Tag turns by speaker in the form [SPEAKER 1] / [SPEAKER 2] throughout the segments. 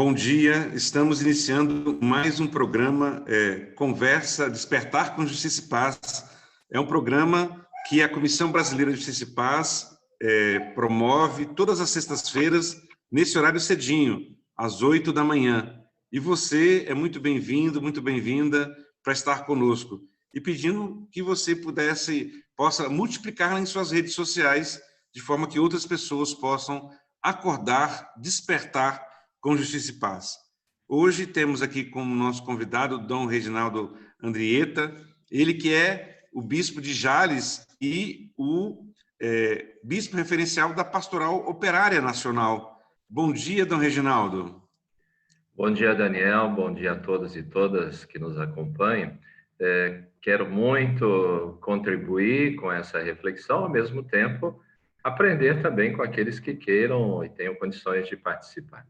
[SPEAKER 1] Bom dia, estamos iniciando mais um programa Conversa Despertar com Justiça e Paz. É um programa que a Comissão Brasileira de Justiça e Paz promove todas as sextas-feiras, nesse horário cedinho, às 8 da manhã. E você é muito bem-vindo, muito bem-vinda para estar conosco. E pedindo que você possa multiplicar em suas redes sociais, de forma que outras pessoas possam acordar, despertar com Justiça e Paz. Hoje temos aqui como nosso convidado Dom Reginaldo Andrieta, ele que é o bispo de Jales e o bispo referencial da Pastoral Operária Nacional. Bom dia, Dom Reginaldo.
[SPEAKER 2] Bom dia, Daniel. Bom dia a todos e todas que nos acompanham. Quero muito contribuir com essa reflexão, ao mesmo tempo aprender também com aqueles que queiram e tenham condições de participar.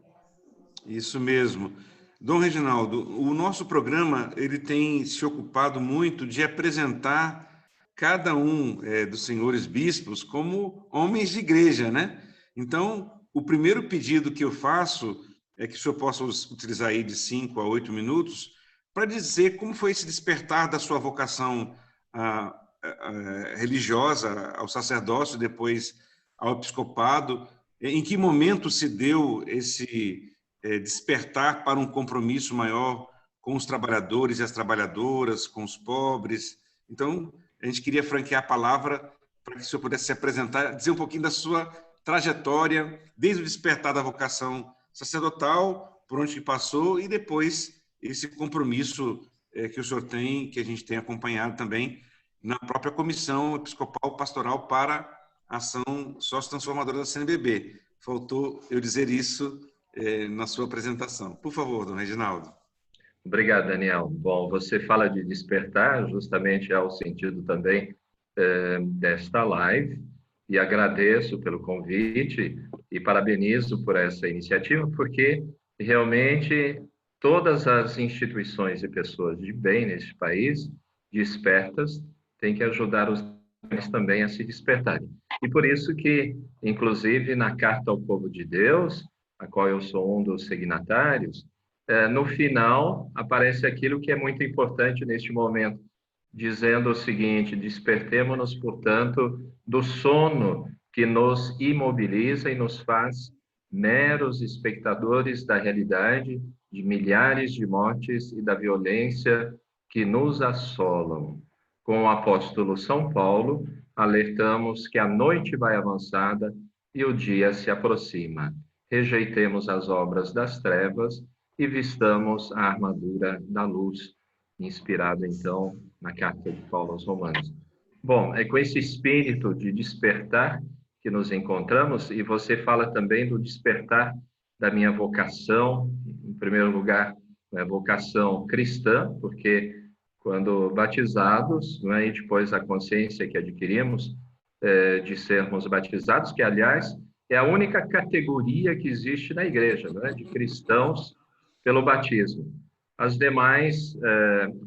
[SPEAKER 1] Isso mesmo. Dom Reginaldo, o nosso programa ele tem se ocupado muito de apresentar cada um dos senhores bispos como homens de igreja, né? Então, o primeiro pedido que eu faço é que o senhor possa utilizar aí de 5 a 8 minutos para dizer como foi esse despertar da sua vocação religiosa ao sacerdócio, depois ao episcopado. Em que momento se deu esse despertar para um compromisso maior com os trabalhadores e as trabalhadoras, com os pobres? Então, a gente queria franquear a palavra para que o senhor pudesse se apresentar, dizer um pouquinho da sua trajetória, desde o despertar da vocação sacerdotal, por onde passou, e depois esse compromisso que o senhor tem, que a gente tem acompanhado também na própria Comissão Episcopal Pastoral para a Ação Sócio-Transformadora da CNBB. Faltou eu dizer isso na sua apresentação. Por favor, Dom Reginaldo.
[SPEAKER 2] Obrigado, Daniel. Bom, você fala de despertar, justamente é o sentido também desta live, e agradeço pelo convite e parabenizo por essa iniciativa, porque realmente todas as instituições e pessoas de bem neste país, despertas, têm que ajudar os demais também a se despertarem. E por isso que, inclusive, na Carta ao Povo de Deus, a qual eu sou um dos signatários, no final aparece aquilo que é muito importante neste momento, dizendo o seguinte: despertemo-nos, portanto, do sono que nos imobiliza e nos faz meros espectadores da realidade, de milhares de mortes e da violência que nos assolam. Com o apóstolo São Paulo, alertamos que a noite vai avançada e o dia se aproxima. Rejeitemos as obras das trevas e vistamos a armadura da luz, inspirado, então, na carta de Paulo aos Romanos. Bom, é com esse espírito de despertar que nos encontramos, e você fala também do despertar da minha vocação, em primeiro lugar, vocação cristã, porque quando batizados, e depois a consciência que adquirimos de sermos batizados, que, aliás, é a única categoria que existe na igreja, de cristãos pelo batismo. As demais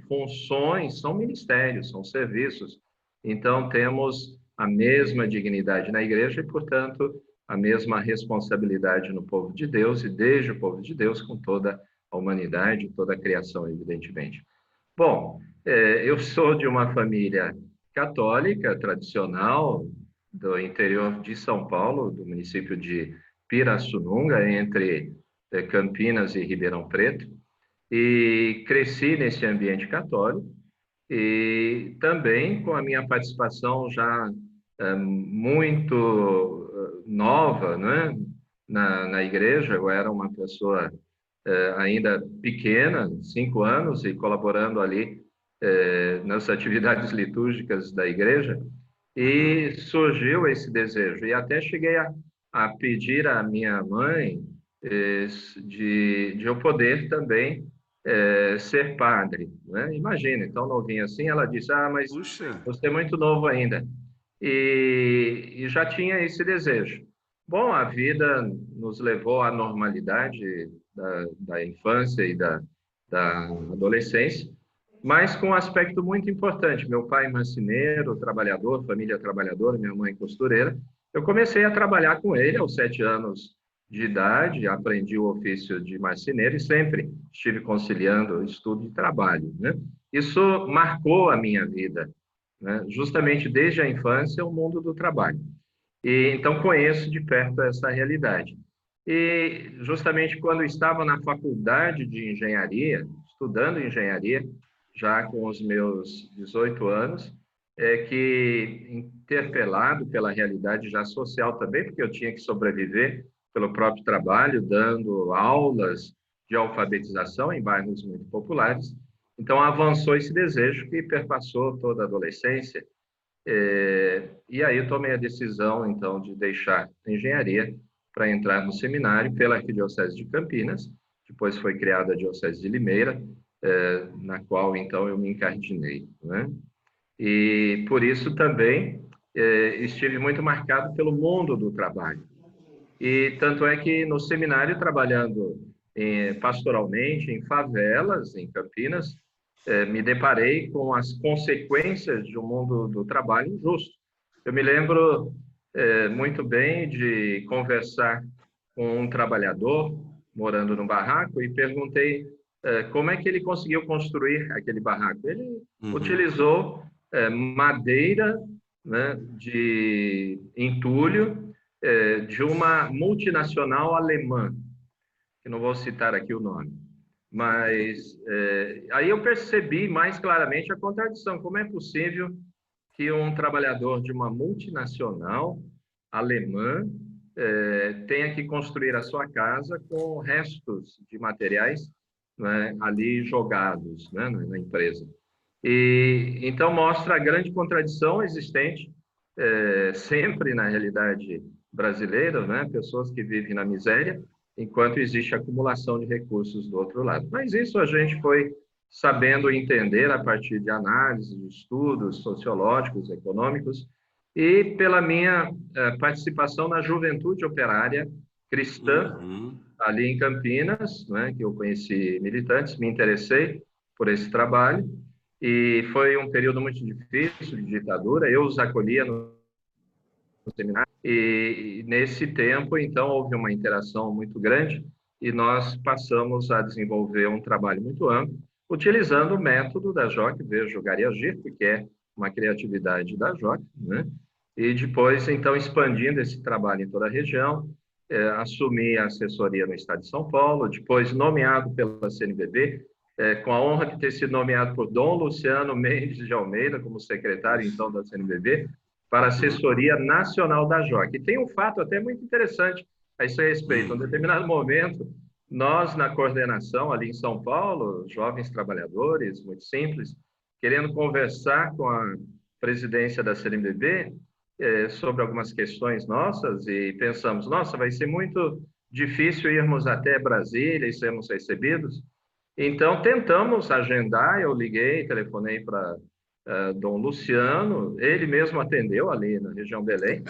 [SPEAKER 2] funções são ministérios, são serviços. Então, temos a mesma dignidade na igreja e, portanto, a mesma responsabilidade no povo de Deus, e desde o povo de Deus com toda a humanidade, toda a criação, evidentemente. Bom, eu sou de uma família católica, tradicional, do interior de São Paulo, do município de Pirassununga, entre Campinas e Ribeirão Preto, e cresci nesse ambiente católico, e também com a minha participação já muito nova, na igreja. Eu era uma pessoa ainda pequena, 5 anos, e colaborando ali nas atividades litúrgicas da igreja, e surgiu esse desejo. E até cheguei a pedir à minha mãe de eu poder também ser padre. Imagina, então novinha assim, ela disse: mas
[SPEAKER 1] Puxa,
[SPEAKER 2] você é muito novo ainda. E já tinha esse desejo. Bom, a vida nos levou à normalidade da infância e da adolescência, mas com um aspecto muito importante. Meu pai marceneiro, trabalhador, família trabalhadora, minha mãe costureira. Eu comecei a trabalhar com ele aos 7 anos de idade, aprendi o ofício de marceneiro e sempre estive conciliando estudo e trabalho, né? Isso marcou a minha vida, né? Justamente desde a infância, o mundo do trabalho. E então conheço de perto essa realidade. E justamente quando estava na faculdade de engenharia, estudando engenharia, já com os meus 18 anos, é que, interpelado pela realidade já social também, porque eu tinha que sobreviver pelo próprio trabalho, dando aulas de alfabetização em bairros muito populares. Então, avançou esse desejo que perpassou toda a adolescência. E aí eu tomei a decisão, então, de deixar a engenharia para entrar no seminário pela Arquidiocese de Campinas. Depois foi criada a Diocese de Limeira, na qual, então, eu me encardinei, né? E, por isso, também estive muito marcado pelo mundo do trabalho. E tanto é que no seminário, trabalhando pastoralmente em favelas, em Campinas, me deparei com as consequências de um mundo do trabalho injusto. Eu me lembro muito bem de conversar com um trabalhador morando no barraco e perguntei como é que ele conseguiu construir aquele barraco. Ele utilizou madeira, né, de entulho, de uma multinacional alemã, que não vou citar aqui o nome. Mas aí eu percebi mais claramente a contradição. Como é possível que um trabalhador de uma multinacional alemã tenha que construir a sua casa com restos de materiais, né, ali jogados, né, na empresa? E então mostra a grande contradição existente sempre na realidade brasileira, né? Pessoas que vivem na miséria, enquanto existe acumulação de recursos do outro lado. Mas isso a gente foi sabendo entender a partir de análises, de estudos sociológicos, econômicos, e pela minha participação na Juventude Operária Cristã, ali em Campinas, né, que eu conheci militantes, me interessei por esse trabalho, e foi um período muito difícil de ditadura. Eu os acolhia no seminário, e nesse tempo, então, houve uma interação muito grande e nós passamos a desenvolver um trabalho muito amplo, utilizando o método da JOC, Ver, Jogar e Agir, que é uma criatividade da JOC, né? E depois, então, expandindo esse trabalho em toda a região, assumi a assessoria no estado de São Paulo, depois nomeado pela CNBB, com a honra de ter sido nomeado por Dom Luciano Mendes de Almeida, como secretário, então, da CNBB, para a assessoria nacional da JOC. E tem um fato até muito interessante a esse respeito. Em um determinado momento, nós, na coordenação ali em São Paulo, jovens trabalhadores, muito simples, querendo conversar com a presidência da CNBB sobre algumas questões nossas, e pensamos, nossa, vai ser muito difícil irmos até Brasília e sermos recebidos. Então, tentamos agendar, eu liguei, telefonei para Dom Luciano, ele mesmo atendeu ali na região Belém,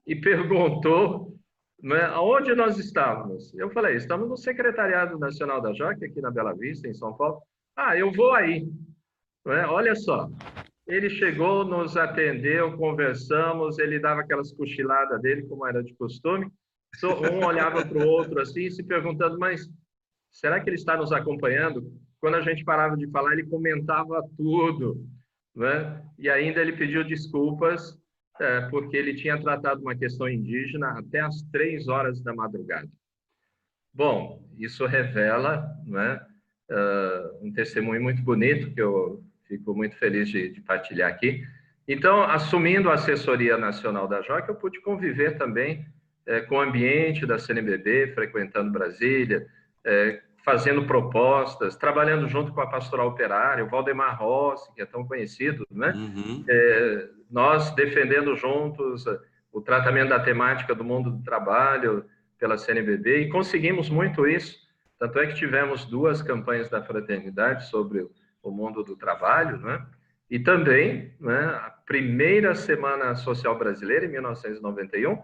[SPEAKER 2] e perguntou, né, aonde nós estávamos. Eu falei, estamos no Secretariado Nacional da JOC, aqui na Bela Vista, em São Paulo. Ah, eu vou aí. Né? Olha só, ele chegou, nos atendeu, conversamos, ele dava aquelas cochiladas dele, como era de costume, um olhava para o outro assim, se perguntando, mas será que ele está nos acompanhando? Quando a gente parava de falar, ele comentava tudo, né? E ainda ele pediu desculpas porque ele tinha tratado uma questão indígena até às 3 horas da madrugada. Bom, isso revela, né, um testemunho muito bonito, que eu fico muito feliz de partilhar aqui. Então, assumindo a assessoria nacional da JOC, eu pude conviver também com o ambiente da CNBB, frequentando Brasília, fazendo propostas, trabalhando junto com a Pastoral Operária, o Valdemar Rossi, que é tão conhecido, né? Nós defendendo juntos o tratamento da temática do mundo do trabalho pela CNBB, e conseguimos muito isso, tanto é que tivemos 2 campanhas da fraternidade sobre o mundo do trabalho, né? E também, né, a primeira Semana Social Brasileira, em 1991,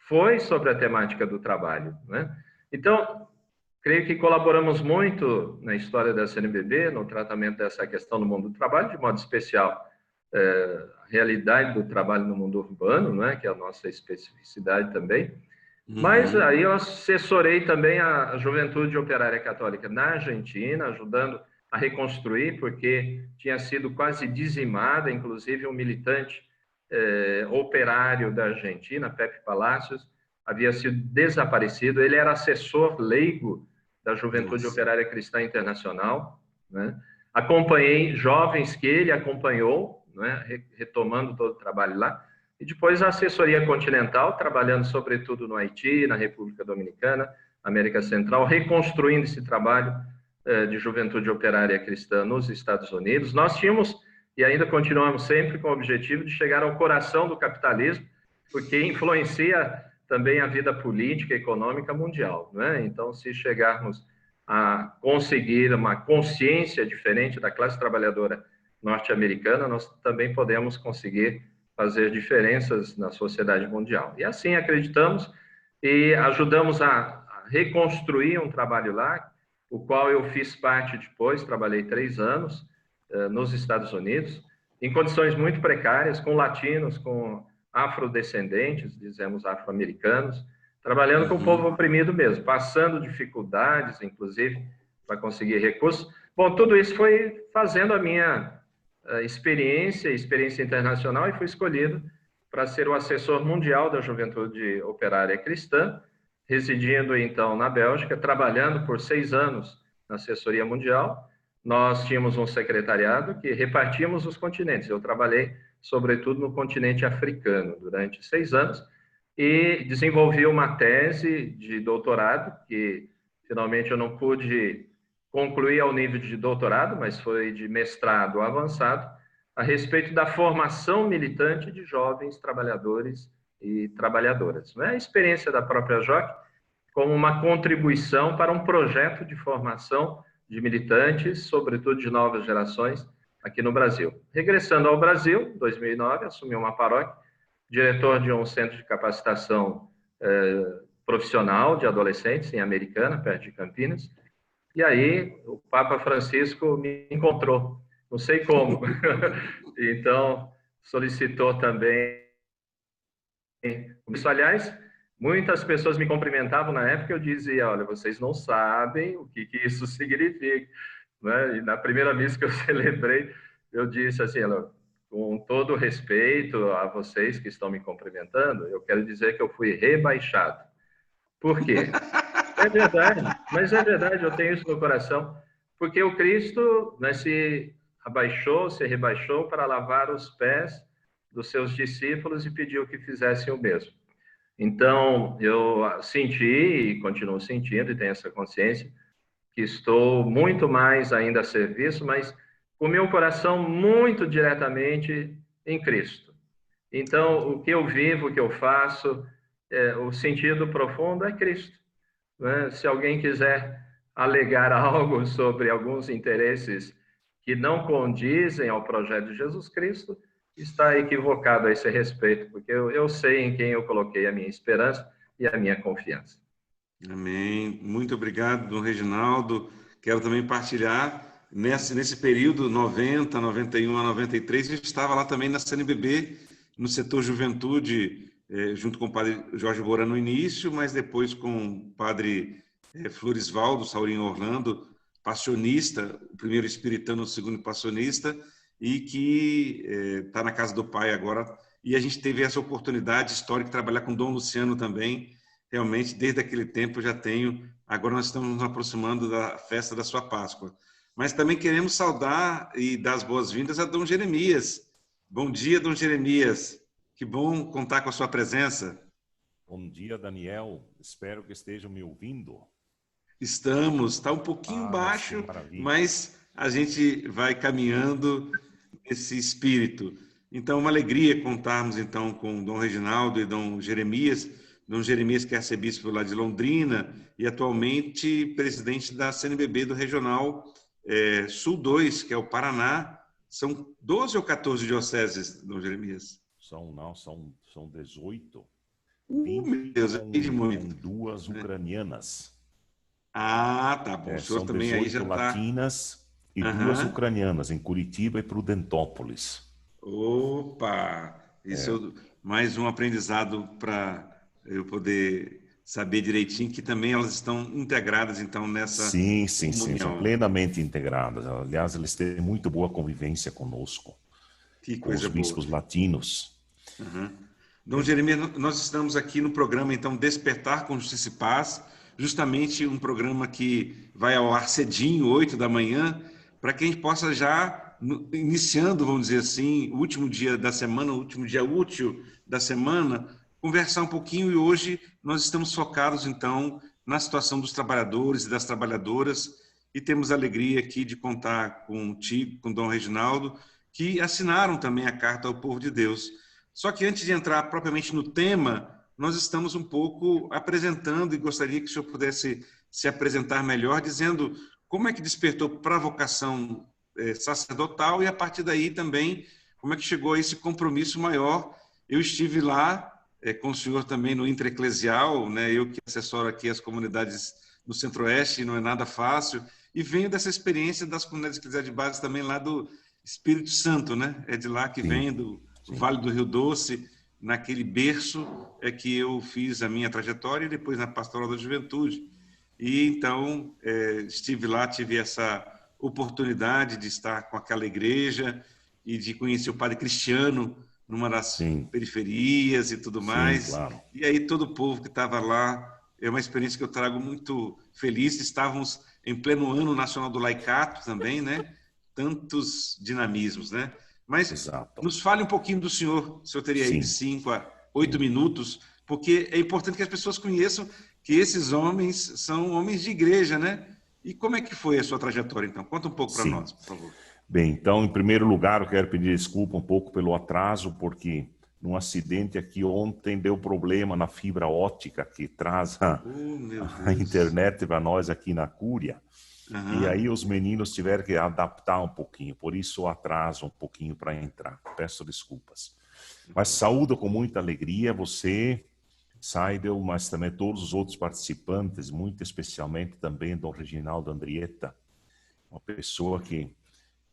[SPEAKER 2] foi sobre a temática do trabalho, né? Então, creio que colaboramos muito na história da CNBB, no tratamento dessa questão do mundo do trabalho, de modo especial a realidade do trabalho no mundo urbano, né, que é a nossa especificidade também, Mas aí eu assessorei também a Juventude Operária Católica na Argentina, ajudando a reconstruir, porque tinha sido quase dizimada, inclusive um militante operário da Argentina, Pepe Palacios, havia sido desaparecido. Ele era assessor leigo da Juventude
[SPEAKER 1] Nossa.
[SPEAKER 2] Operária Cristã Internacional, né? Acompanhei jovens que ele acompanhou, né? Retomando todo o trabalho lá. E depois a assessoria continental, trabalhando sobretudo no Haiti, na República Dominicana, América Central, reconstruindo esse trabalho de juventude operária cristã nos Estados Unidos. Nós tínhamos, e ainda continuamos sempre com o objetivo de chegar ao coração do capitalismo, porque influencia também a vida política e econômica mundial, né? Então, se chegarmos a conseguir uma consciência diferente da classe trabalhadora norte-americana, nós também podemos conseguir fazer diferenças na sociedade mundial. E assim acreditamos e ajudamos a reconstruir um trabalho lá, o qual eu fiz parte depois, trabalhei 3 anos nos Estados Unidos, em condições muito precárias, com latinos, com afrodescendentes, dizemos afro-americanos, trabalhando com o povo oprimido mesmo, passando dificuldades, inclusive, para conseguir recursos. Bom, tudo isso foi fazendo a minha experiência internacional, e fui escolhido para ser o assessor mundial da Juventude Operária Cristã, residindo então na Bélgica, trabalhando por 6 anos na assessoria mundial. Nós tínhamos um secretariado que repartíamos os continentes. Eu trabalhei, sobretudo, no continente africano durante 6 anos e desenvolvi uma tese de doutorado que finalmente eu não pude concluir ao nível de doutorado, mas foi de mestrado avançado, a respeito da formação militante de jovens trabalhadores e trabalhadoras. A experiência da própria JOC como uma contribuição para um projeto de formação de militantes, sobretudo de novas gerações, aqui no Brasil. Regressando ao Brasil, em 2009, assumi uma paróquia, diretor de um centro de capacitação profissional de adolescentes em Americana, perto de Campinas. E aí o Papa Francisco me encontrou, não sei como. Então, solicitou também isso. Aliás, muitas pessoas me cumprimentavam na época, eu dizia, olha, vocês não sabem o que isso significa. Né? E na primeira missa que eu celebrei, eu disse assim, com todo respeito a vocês que estão me cumprimentando, eu quero dizer que eu fui rebaixado. Por quê? É verdade, mas é verdade, eu tenho isso no coração, porque o Cristo, né, se rebaixou para lavar os pés dos seus discípulos e pediu que fizessem o mesmo. Então, eu senti e continuo sentindo, e tenho essa consciência, que estou muito mais ainda a serviço, mas com meu coração muito diretamente em Cristo. Então, o que eu vivo, o que eu faço, o sentido profundo é Cristo. Né? Se alguém quiser alegar algo sobre alguns interesses que não condizem ao projeto de Jesus Cristo, está equivocado a esse respeito, porque eu sei em quem eu coloquei a minha esperança e a minha confiança.
[SPEAKER 1] Amém. Muito obrigado, Dom Reginaldo. Quero também partilhar, nesse período, 90, 91 a 93, eu estava lá também na CNBB, no setor juventude, junto com o padre Jorge Borã no início, mas depois com o padre Florisvaldo Saurinho Orlando, passionista, o primeiro espiritano, o segundo passionista, e que está na casa do Pai agora. E a gente teve essa oportunidade histórica de trabalhar com Dom Luciano também. Realmente, desde aquele tempo eu já tenho. Agora nós estamos nos aproximando da festa da sua Páscoa. Mas também queremos saudar e dar as boas-vindas a Dom Jeremias. Bom dia, Dom Jeremias. Que bom contar com a sua presença.
[SPEAKER 3] Bom dia, Daniel. Espero que estejam me ouvindo.
[SPEAKER 1] Estamos. Está um pouquinho baixo, mas a gente vai caminhando nesse espírito. Então, uma alegria contarmos então com Dom Reginaldo e Dom Jeremias. Dom Jeremias, que é arcebispo lá de Londrina e atualmente presidente da CNBB do Regional Sul 2, que é o Paraná. São 12 ou 14 dioceses, Dom Jeremias?
[SPEAKER 3] São 18.
[SPEAKER 1] Meu Deus, é muito.
[SPEAKER 3] Com 2 ucranianas.
[SPEAKER 1] Ah, tá bom. O senhor
[SPEAKER 3] são
[SPEAKER 1] também
[SPEAKER 3] 18
[SPEAKER 1] aí já está...
[SPEAKER 3] latinas e 2 ucranianas, em Curitiba e Prudentópolis.
[SPEAKER 1] Opa! Isso é mais um aprendizado para eu poder saber direitinho que também elas estão integradas, então, nessa
[SPEAKER 3] Sim, sim, sim, são
[SPEAKER 1] comunhão.
[SPEAKER 3] plenamente integradas. Aliás, eles têm muito boa convivência conosco,
[SPEAKER 1] Que
[SPEAKER 3] com os
[SPEAKER 1] coisa boa.
[SPEAKER 3] bispos latinos.
[SPEAKER 1] Uhum. Dom Jeremias, nós estamos aqui no programa, então, Despertar com Justiça e Paz, justamente um programa que vai ao ar cedinho, 8 da manhã, para que a gente possa já, iniciando, vamos dizer assim, o último dia da semana, o último dia útil da semana, conversar um pouquinho. E hoje nós estamos focados, então, na situação dos trabalhadores e das trabalhadoras, e temos a alegria aqui de contar contigo, com o Dom Reginaldo, que assinaram também a Carta ao Povo de Deus. Só que antes de entrar propriamente no tema, nós estamos um pouco apresentando, e gostaria que o senhor pudesse se apresentar melhor, dizendo como é que despertou para a vocação sacerdotal e, a partir daí, também, como é que chegou a esse compromisso maior. Eu estive lá com o senhor também no Intra-Eclesial, né? Eu que assessoro aqui as comunidades do Centro-Oeste, não é nada fácil, e venho dessa experiência das comunidades eclesiais de base também lá do Espírito Santo, né? É de lá que
[SPEAKER 3] Sim,
[SPEAKER 1] vem, do
[SPEAKER 3] sim.
[SPEAKER 1] Vale do Rio Doce, naquele berço é que eu fiz a minha trajetória, e depois na Pastoral da Juventude. E então estive lá, tive essa oportunidade de estar com aquela igreja e de conhecer o Padre Cristiano numa das
[SPEAKER 3] Sim,
[SPEAKER 1] periferias e tudo
[SPEAKER 3] sim,
[SPEAKER 1] mais.
[SPEAKER 3] claro.
[SPEAKER 1] E aí todo o povo que estava lá, é uma experiência que eu trago muito feliz. Estávamos em pleno ano nacional do laicato também, né? Tantos dinamismos, né? Mas
[SPEAKER 3] Exato.
[SPEAKER 1] nos fale um pouquinho do senhor. O senhor teria aí de
[SPEAKER 3] Sim,
[SPEAKER 1] 5 a 8
[SPEAKER 3] sim.
[SPEAKER 1] minutos, porque é importante que as pessoas conheçam que esses homens são homens de igreja, né? E como é que foi a sua trajetória, então? Conta um pouco para
[SPEAKER 3] Sim.
[SPEAKER 1] nós, por favor.
[SPEAKER 3] Bem, então, em primeiro lugar, eu quero pedir desculpa um pouco pelo atraso, porque num acidente aqui ontem deu problema na fibra ótica que traz
[SPEAKER 1] Oh, meu
[SPEAKER 3] a
[SPEAKER 1] Deus.
[SPEAKER 3] internet para nós aqui na Cúria. E aí
[SPEAKER 1] Aham.
[SPEAKER 3] os meninos tiveram que adaptar um pouquinho, por isso o atraso um pouquinho para entrar. Peço desculpas. Mas saúdo com muita alegria você, Seidel, mas também todos os outros participantes, muito especialmente também Dom Reginaldo Andrietta, uma pessoa que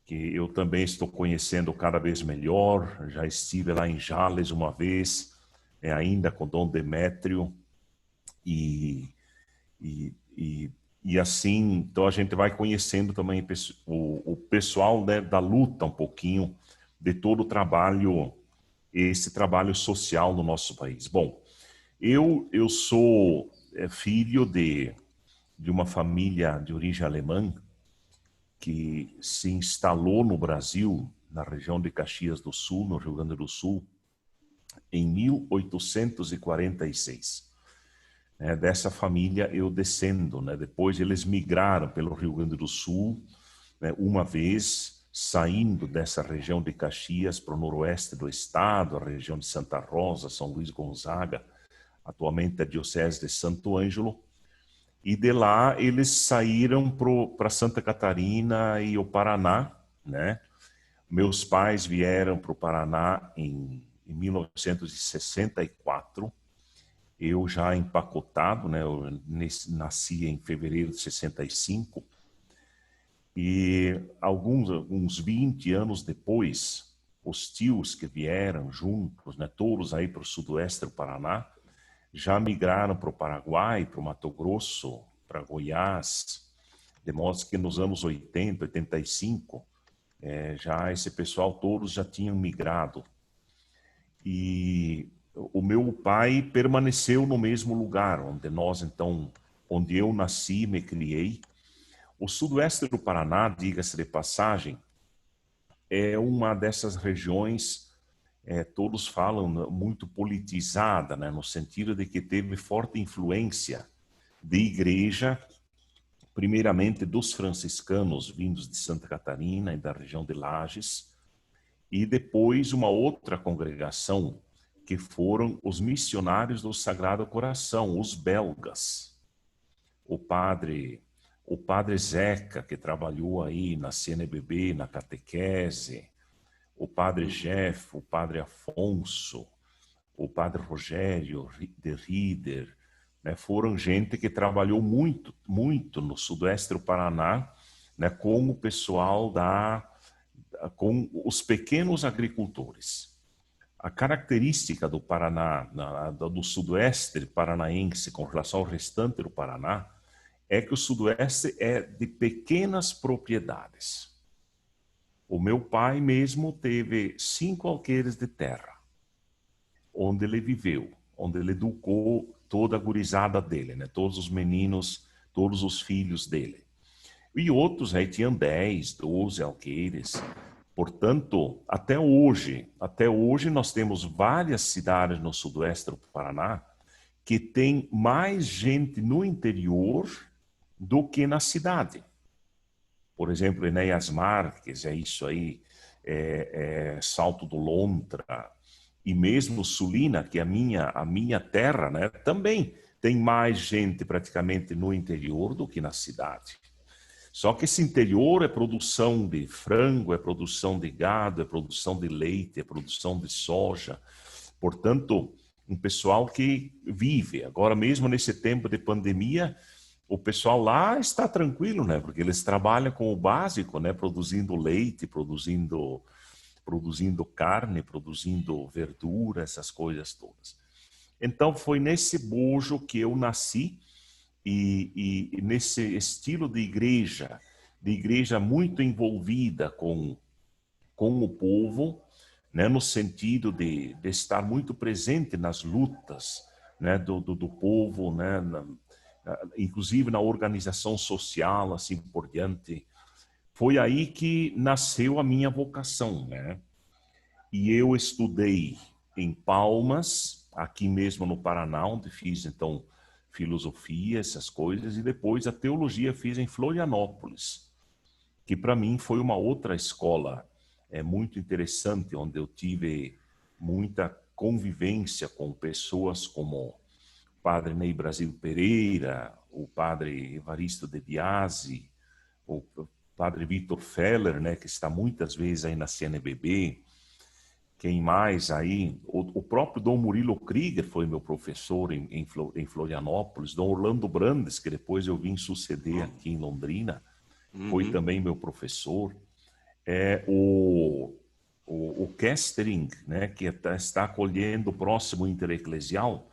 [SPEAKER 3] eu também estou conhecendo cada vez melhor. Já estive lá em Jales uma vez, ainda com Dom Demétrio, e, e, e, e assim, então a gente vai conhecendo também o pessoal, né, da luta um pouquinho, de todo o trabalho, esse trabalho social no nosso país. Bom, eu sou filho de uma família de origem alemã, que se instalou no Brasil, na região de Caxias do Sul, no Rio Grande do Sul, em 1846. Dessa família eu descendo, né? Depois eles migraram pelo Rio Grande do Sul, né? Uma vez saindo dessa região de Caxias para o noroeste do estado, a região de Santa Rosa, São Luís Gonzaga, atualmente a Diocese de Santo Ângelo. E de lá eles saíram para Santa Catarina e o Paraná, né? Meus pais vieram para o Paraná em 1964. Eu já empacotado, né? Eu nasci em fevereiro de 65. E uns 20 anos depois, os tios que vieram juntos, né? Todos aí para o sudoeste do Paraná, já migraram para o Paraguai, para o Mato Grosso, para Goiás, de modo que nos anos 80, 85, já esse pessoal todos já tinham migrado. E o meu pai permaneceu no mesmo lugar onde eu nasci e me criei. O sudoeste do Paraná, diga-se de passagem, é uma dessas regiões, todos falam, muito politizada, né, no sentido de que teve forte influência de igreja, primeiramente dos franciscanos vindos de Santa Catarina e da região de Lages, e depois uma outra congregação que foram os missionários do Sagrado Coração, os belgas. O padre Zeca, que trabalhou aí na CNBB, na catequese, o padre Jeff, o padre Afonso, o padre Rogério de Rieder, né, foram gente que trabalhou muito, muito no sudoeste do Paraná, né, com o pessoal com os pequenos agricultores. A característica do Paraná, do sudoeste paranaense com relação ao restante do Paraná, é que o sudoeste é de pequenas propriedades. O meu pai mesmo teve 5 alqueires de terra, onde ele viveu, onde ele educou toda a gurizada dele, né? Todos os meninos, todos os filhos dele. E outros aí tinham 10, 12 alqueires. Portanto, até hoje nós temos várias cidades no sudoeste do Paraná que tem mais gente no interior do que na cidade. Por exemplo, Enéas Marques, é isso aí, Salto do Lontra, e mesmo Sulina, que é a minha terra, né, também tem mais gente praticamente no interior do que na cidade. Só que esse interior é produção de frango, é produção de gado, é produção de leite, é produção de soja. Portanto, um pessoal que vive. Agora mesmo nesse tempo de pandemia, o pessoal lá está tranquilo, né? Porque eles trabalham com o básico, né? Produzindo leite, produzindo carne, produzindo verdura, essas coisas todas. Então, foi nesse bojo que eu nasci e nesse estilo de igreja muito envolvida com o povo, né? No sentido de estar muito presente nas lutas, né? do povo, né? Inclusive na organização social, assim por diante. Foi aí que nasceu a minha vocação, né? E eu estudei em Palmas, aqui mesmo no Paraná, onde fiz, então, filosofia, essas coisas, e depois a teologia fiz em Florianópolis, que para mim foi uma outra escola muito interessante, onde eu tive muita convivência com pessoas como o padre Ney Brasil Pereira, o padre Evaristo de Biasi, o padre Vitor Feller, né, que está muitas vezes aí na CNBB. Quem mais aí? O próprio Dom Murilo Krieger foi meu professor em Florianópolis. Dom Orlando Brandes, que depois eu vim suceder aqui em Londrina, foi também meu professor. O Kestering, né, que está acolhendo o próximo intereclesial,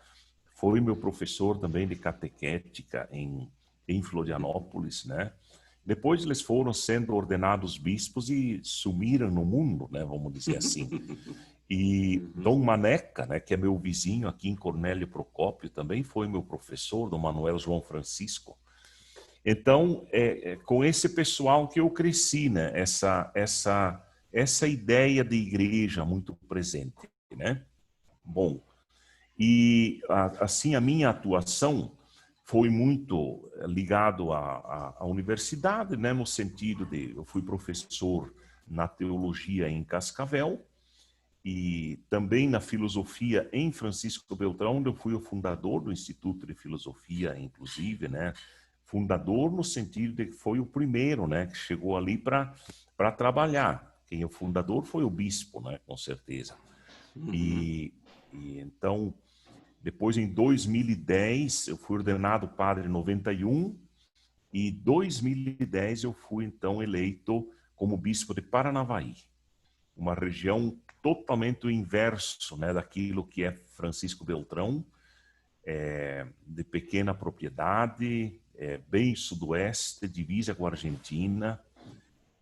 [SPEAKER 3] foi meu professor também de catequética em Florianópolis, né? Depois eles foram sendo ordenados bispos e sumiram no mundo, né, vamos dizer assim. E Dom Maneca, né, que é meu vizinho aqui em Cornélio Procópio, também foi meu professor, Dom Manuel João Francisco. Então, com esse pessoal que eu cresci, né, essa ideia de igreja muito presente, né? Bom, e assim a minha atuação foi muito ligado à universidade, né, no sentido de eu fui professor na teologia em Cascavel e também na filosofia em Francisco Beltrão, onde eu fui o fundador do Instituto de Filosofia, inclusive, né, fundador no sentido de que foi o primeiro, né, que chegou ali para trabalhar. Quem é o fundador foi o bispo, né, com certeza. E então depois, em 2010, eu fui ordenado padre em 91 e em 2010 eu fui, então, eleito como bispo de Paranavaí, uma região totalmente o inverso, né, daquilo que é Francisco Beltrão, de pequena propriedade, bem sudoeste, divisa com a Argentina,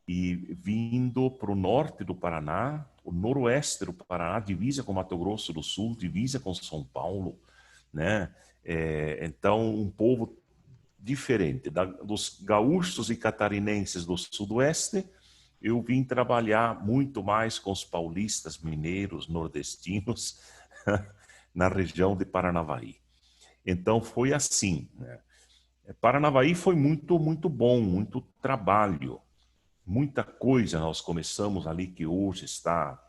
[SPEAKER 3] e vindo para o norte do Paraná, o noroeste do Paraná, divisa com Mato Grosso do Sul, divisa com São Paulo, né? Então, um povo diferente. Dos gaúchos e catarinenses do sudoeste, eu vim trabalhar muito mais com os paulistas, mineiros, nordestinos, na região de Paranavaí. Então, foi assim, né? Paranavaí foi muito, muito bom, muito trabalho. Muita coisa nós começamos ali que hoje está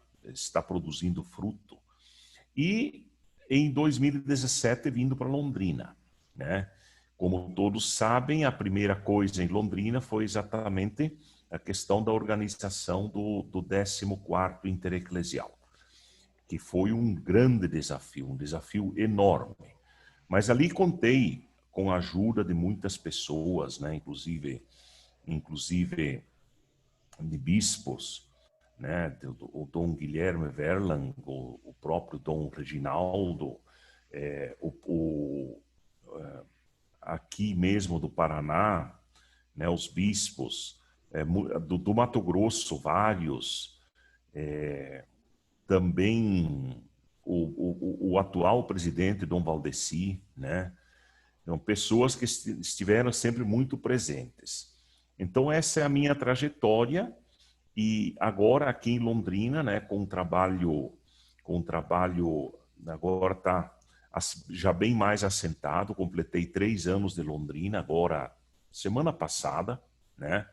[SPEAKER 3] produzindo fruto. E em 2017 vindo para Londrina, né? Como todos sabem, a primeira coisa em Londrina foi exatamente a questão da organização do 14º Intereclesial, que foi um grande desafio, um desafio enorme. Mas ali contei com a ajuda de muitas pessoas, né? Inclusive de bispos, né? O Dom Guilherme Verlan, o próprio Dom Reginaldo, aqui mesmo do Paraná, né? Os bispos, do Mato Grosso, vários, também o atual presidente, Dom Valdeci, né? Então, pessoas que estiveram sempre muito presentes. Então, essa é a minha trajetória. E agora aqui em Londrina, né, com um trabalho agora está já bem mais assentado. Completei 3 anos de Londrina agora semana passada, né?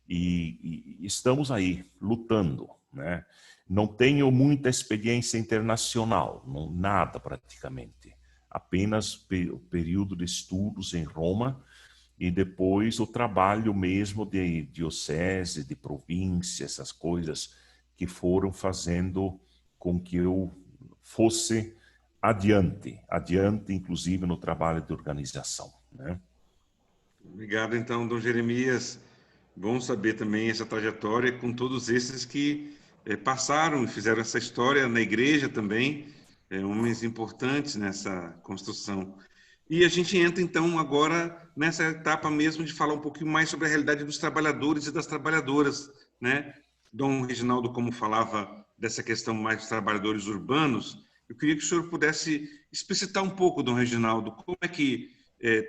[SPEAKER 3] E estamos aí lutando, né? Não tenho muita experiência internacional, nada praticamente. Apenas o período de estudos em Roma e depois o trabalho mesmo de diocese, de província, essas coisas que foram fazendo com que eu fosse adiante inclusive no trabalho de organização, né?
[SPEAKER 1] Obrigado, então, Dom Jeremias. Bom saber também essa trajetória com todos esses que passaram e fizeram essa história na igreja também, homens importantes nessa construção. E a gente entra, então, agora nessa etapa mesmo de falar um pouquinho mais sobre a realidade dos trabalhadores e das trabalhadoras, né? Dom Reginaldo, como falava dessa questão mais dos trabalhadores urbanos, eu queria que o senhor pudesse explicitar um pouco, Dom Reginaldo, como é que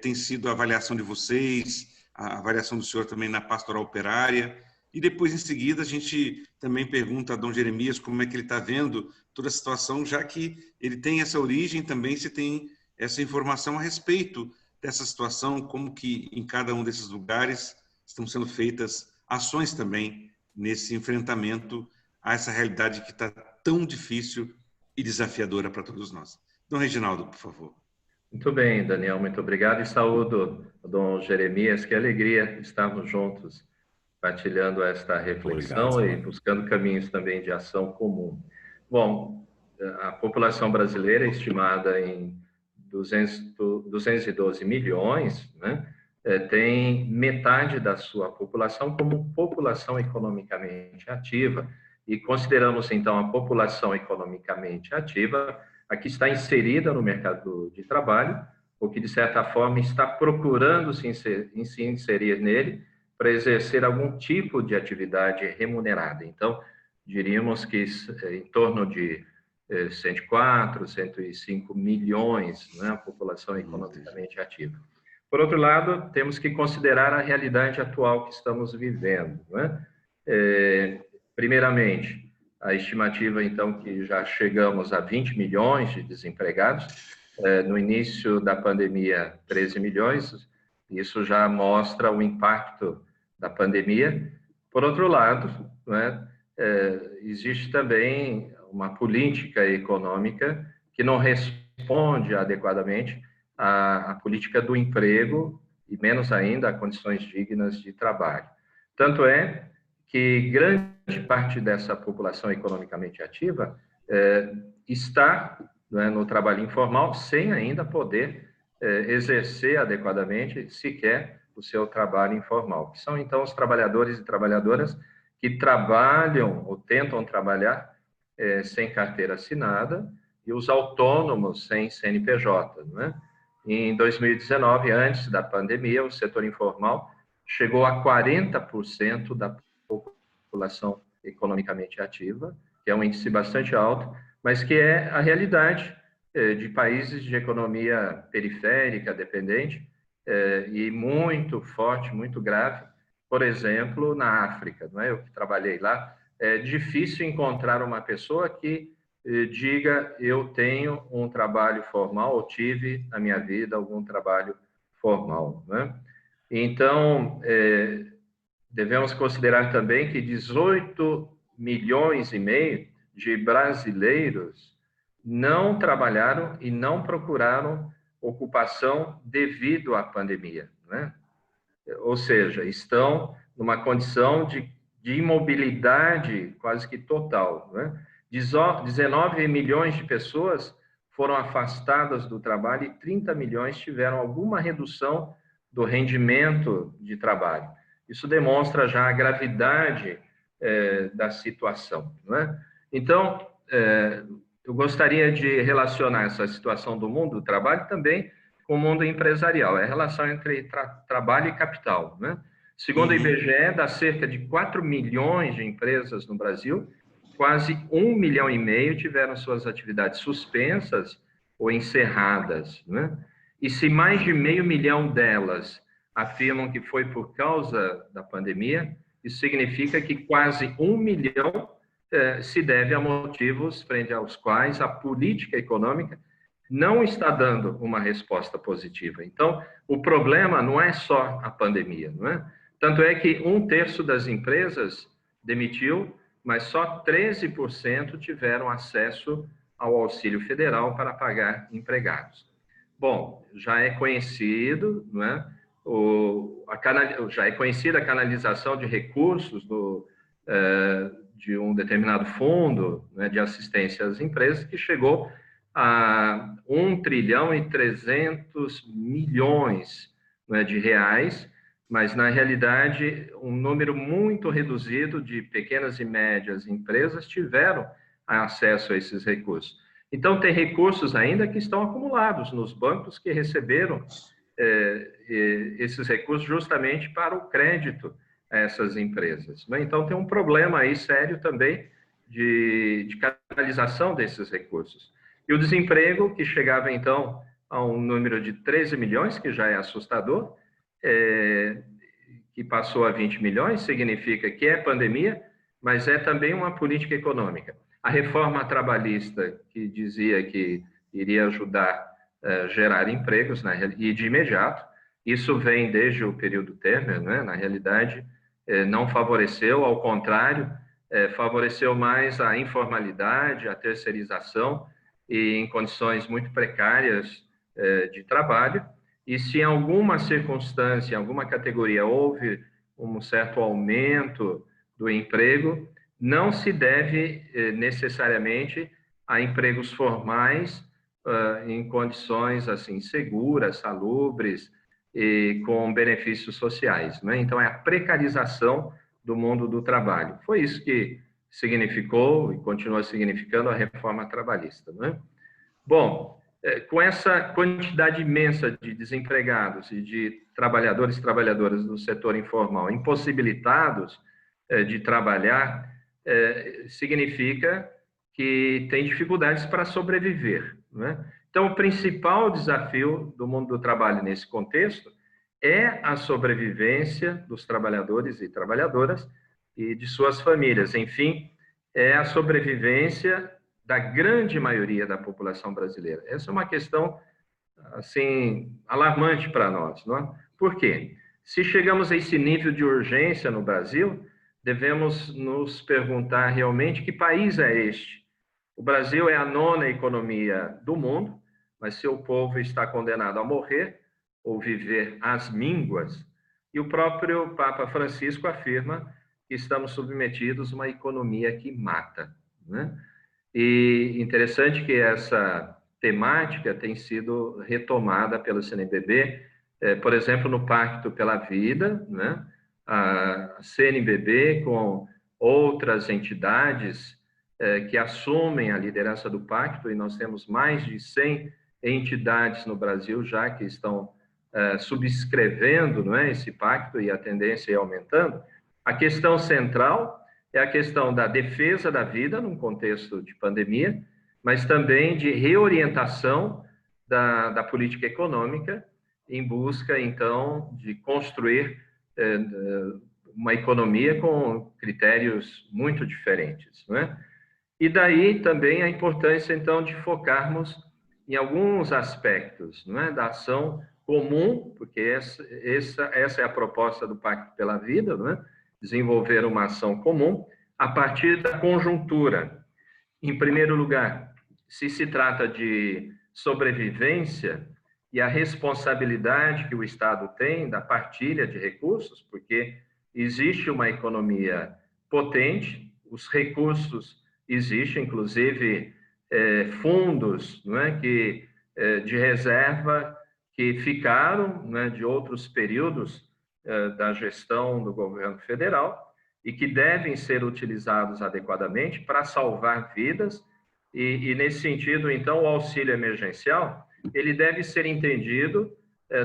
[SPEAKER 1] tem sido a avaliação de vocês, a avaliação do senhor também na pastoral operária, e depois, em seguida, a gente também pergunta a Dom Jeremias como é que ele está vendo toda a situação, já que ele tem essa origem também, se tem essa informação a respeito dessa situação, como que em cada um desses lugares estão sendo feitas ações também nesse enfrentamento a essa realidade que está tão difícil e desafiadora para todos nós. Dom Reginaldo, por favor.
[SPEAKER 2] Muito bem, Daniel, muito obrigado e saúdo o Dom Jeremias, que alegria estarmos juntos, partilhando esta reflexão
[SPEAKER 3] Obrigado,
[SPEAKER 2] e buscando caminhos também de ação comum. Bom, a população brasileira é estimada em 212 milhões, né? Tem metade da sua população como população economicamente ativa, e consideramos, então, a população economicamente ativa a que está inserida no mercado de trabalho, ou que, de certa forma, está procurando se inserir nele para exercer algum tipo de atividade remunerada. Então, diríamos que em torno de 104, 105 milhões, né, a população economicamente ativa. Por outro lado, temos que considerar a realidade atual que estamos vivendo, né? Primeiramente, a estimativa, então, que já chegamos a 20 milhões de desempregados. No início da pandemia, 13 milhões. Isso já mostra o impacto da pandemia. Por outro lado, né, existe também uma política econômica que não responde adequadamente à política do emprego e, menos ainda, a condições dignas de trabalho. Tanto é que grande parte dessa população economicamente ativa está, né, no trabalho informal, sem ainda poder exercer adequadamente sequer o seu trabalho informal, que são, então, os trabalhadores e trabalhadoras que trabalham ou tentam trabalhar sem carteira assinada, e os autônomos sem CNPJ, né? Em 2019, antes da pandemia, o setor informal chegou a 40% da população economicamente ativa, que é um índice bastante alto, mas que é a realidade de países de economia periférica, dependente, e muito forte, muito grave. Por exemplo, na África, não é? Eu que trabalhei lá, é difícil encontrar uma pessoa que diga: eu tenho um trabalho formal, ou tive na minha vida algum trabalho formal, né? Então, devemos considerar também que 18 milhões e meio de brasileiros não trabalharam e não procuraram ocupação devido à pandemia, né? Ou seja, estão numa condição de imobilidade quase que total, né? 19 milhões de pessoas foram afastadas do trabalho e 30 milhões tiveram alguma redução do rendimento de trabalho. Isso demonstra já a gravidade da situação, não é? Então, eu gostaria de relacionar essa situação do mundo do trabalho também com o mundo empresarial, é a relação entre trabalho e capital, né? Segundo o IBGE, dá cerca de 4 milhões de empresas no Brasil, quase 1,5 milhão tiveram suas atividades suspensas ou encerradas, né? E se mais de 500 mil delas afirmam que foi por causa da pandemia, isso significa que quase 1 milhão se deve a motivos frente aos quais a política econômica não está dando uma resposta positiva. Então, o problema não é só a pandemia, não é? Tanto é que 1/3 das empresas demitiu, mas só 13% tiveram acesso ao auxílio federal para pagar empregados. Bom, já é conhecido, não é? Já é conhecida a canalização de recursos de um determinado fundo, né, de assistência às empresas, que chegou a 1,3 trilhão, né, de reais, mas, na realidade, um número muito reduzido de pequenas e médias empresas tiveram acesso a esses recursos. Então, tem recursos ainda que estão acumulados nos bancos que receberam esses recursos justamente para o crédito a essas empresas, né? Então, tem um problema aí sério também de canalização desses recursos. E o desemprego, que chegava, então, a um número de 13 milhões, que já é assustador, que passou a 20 milhões, significa que é pandemia, mas é também uma política econômica. A reforma trabalhista, que dizia que iria ajudar a gerar empregos, e de imediato, isso vem desde o período Temer, né? Na realidade, não favoreceu, ao contrário, favoreceu mais a informalidade, a terceirização, e em condições muito precárias de trabalho. E se em alguma circunstância, em alguma categoria, houve um certo aumento do emprego, não se deve necessariamente a empregos formais em condições assim seguras, salubres e com benefícios sociais, né? Então, é a precarização do mundo do trabalho. Foi isso que significou e continua significando a reforma trabalhista, né? Bom, com essa quantidade imensa de desempregados e de trabalhadores e trabalhadoras do setor informal impossibilitados de trabalhar, significa que tem dificuldades para sobreviver, né? Então, o principal desafio do mundo do trabalho nesse contexto é a sobrevivência dos trabalhadores e trabalhadoras e de suas famílias. Enfim, é a sobrevivência da grande maioria da população brasileira. Essa é uma questão, assim, alarmante para nós, não é? Por quê? Se chegamos a esse nível de urgência no Brasil, devemos nos perguntar realmente que país é este. O Brasil é a 9ª economia do mundo, mas seu povo está condenado a morrer ou viver às mínguas. E o próprio Papa Francisco afirma que estamos submetidos a uma economia que mata, né? E interessante que essa temática tem sido retomada pelo CNBB, por exemplo, no Pacto pela Vida, né? A CNBB, com outras entidades que assumem a liderança do pacto, e nós temos mais de 100 entidades no Brasil já que estão subscrevendo, não é, esse pacto, e a tendência é aumentando. A questão central é a questão da defesa da vida num contexto de pandemia, mas também de reorientação da política econômica em busca, então, de construir uma economia com critérios muito diferentes, não é? E daí também a importância, então, de focarmos em alguns aspectos, não é, da ação comum, porque essa é a proposta do Pacto pela Vida, não é? Desenvolver uma ação comum a partir da conjuntura. Em primeiro lugar, se trata de sobrevivência e a responsabilidade que o Estado tem da partilha de recursos, porque existe uma economia potente, os recursos existem, inclusive fundos, não é, de reserva que ficaram, né, de outros períodos da gestão do governo federal, e que devem ser utilizados adequadamente para salvar vidas. E nesse sentido, então, o auxílio emergencial, ele deve ser entendido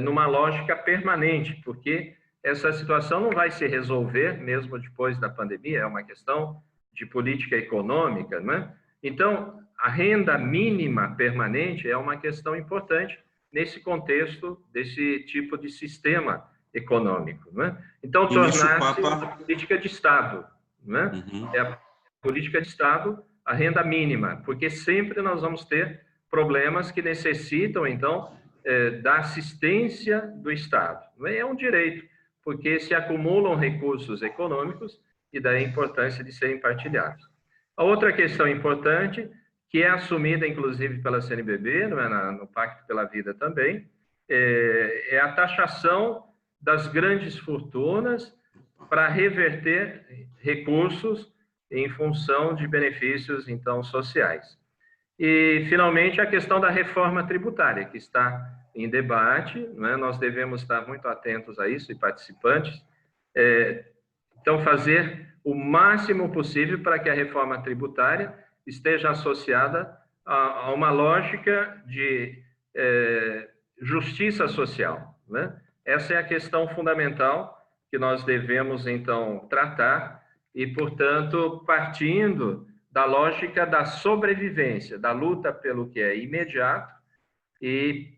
[SPEAKER 2] numa lógica permanente, porque essa situação não vai se resolver mesmo depois da pandemia, é uma questão de política econômica, né? Então, a renda mínima permanente é uma questão importante nesse contexto desse tipo de sistema econômico, né? Então, tornar-se uma política de Estado, né? É a política de Estado, a renda mínima, porque sempre nós vamos ter problemas que necessitam, então, da assistência do Estado. É um direito, porque se acumulam recursos econômicos e daí a importância de serem partilhados. A outra questão importante, que é assumida, inclusive, pela CNBB, não é, no Pacto pela Vida também, é a taxação das grandes fortunas para reverter recursos em função de benefícios, então, sociais. E, finalmente, a questão da reforma tributária, que está em debate, né? Nós devemos estar muito atentos a isso e participantes. Então, fazer o máximo possível para que a reforma tributária esteja associada a uma lógica de justiça social, né? Essa é a questão fundamental que nós devemos, então, tratar e, portanto, partindo da lógica da sobrevivência, da luta pelo que é imediato e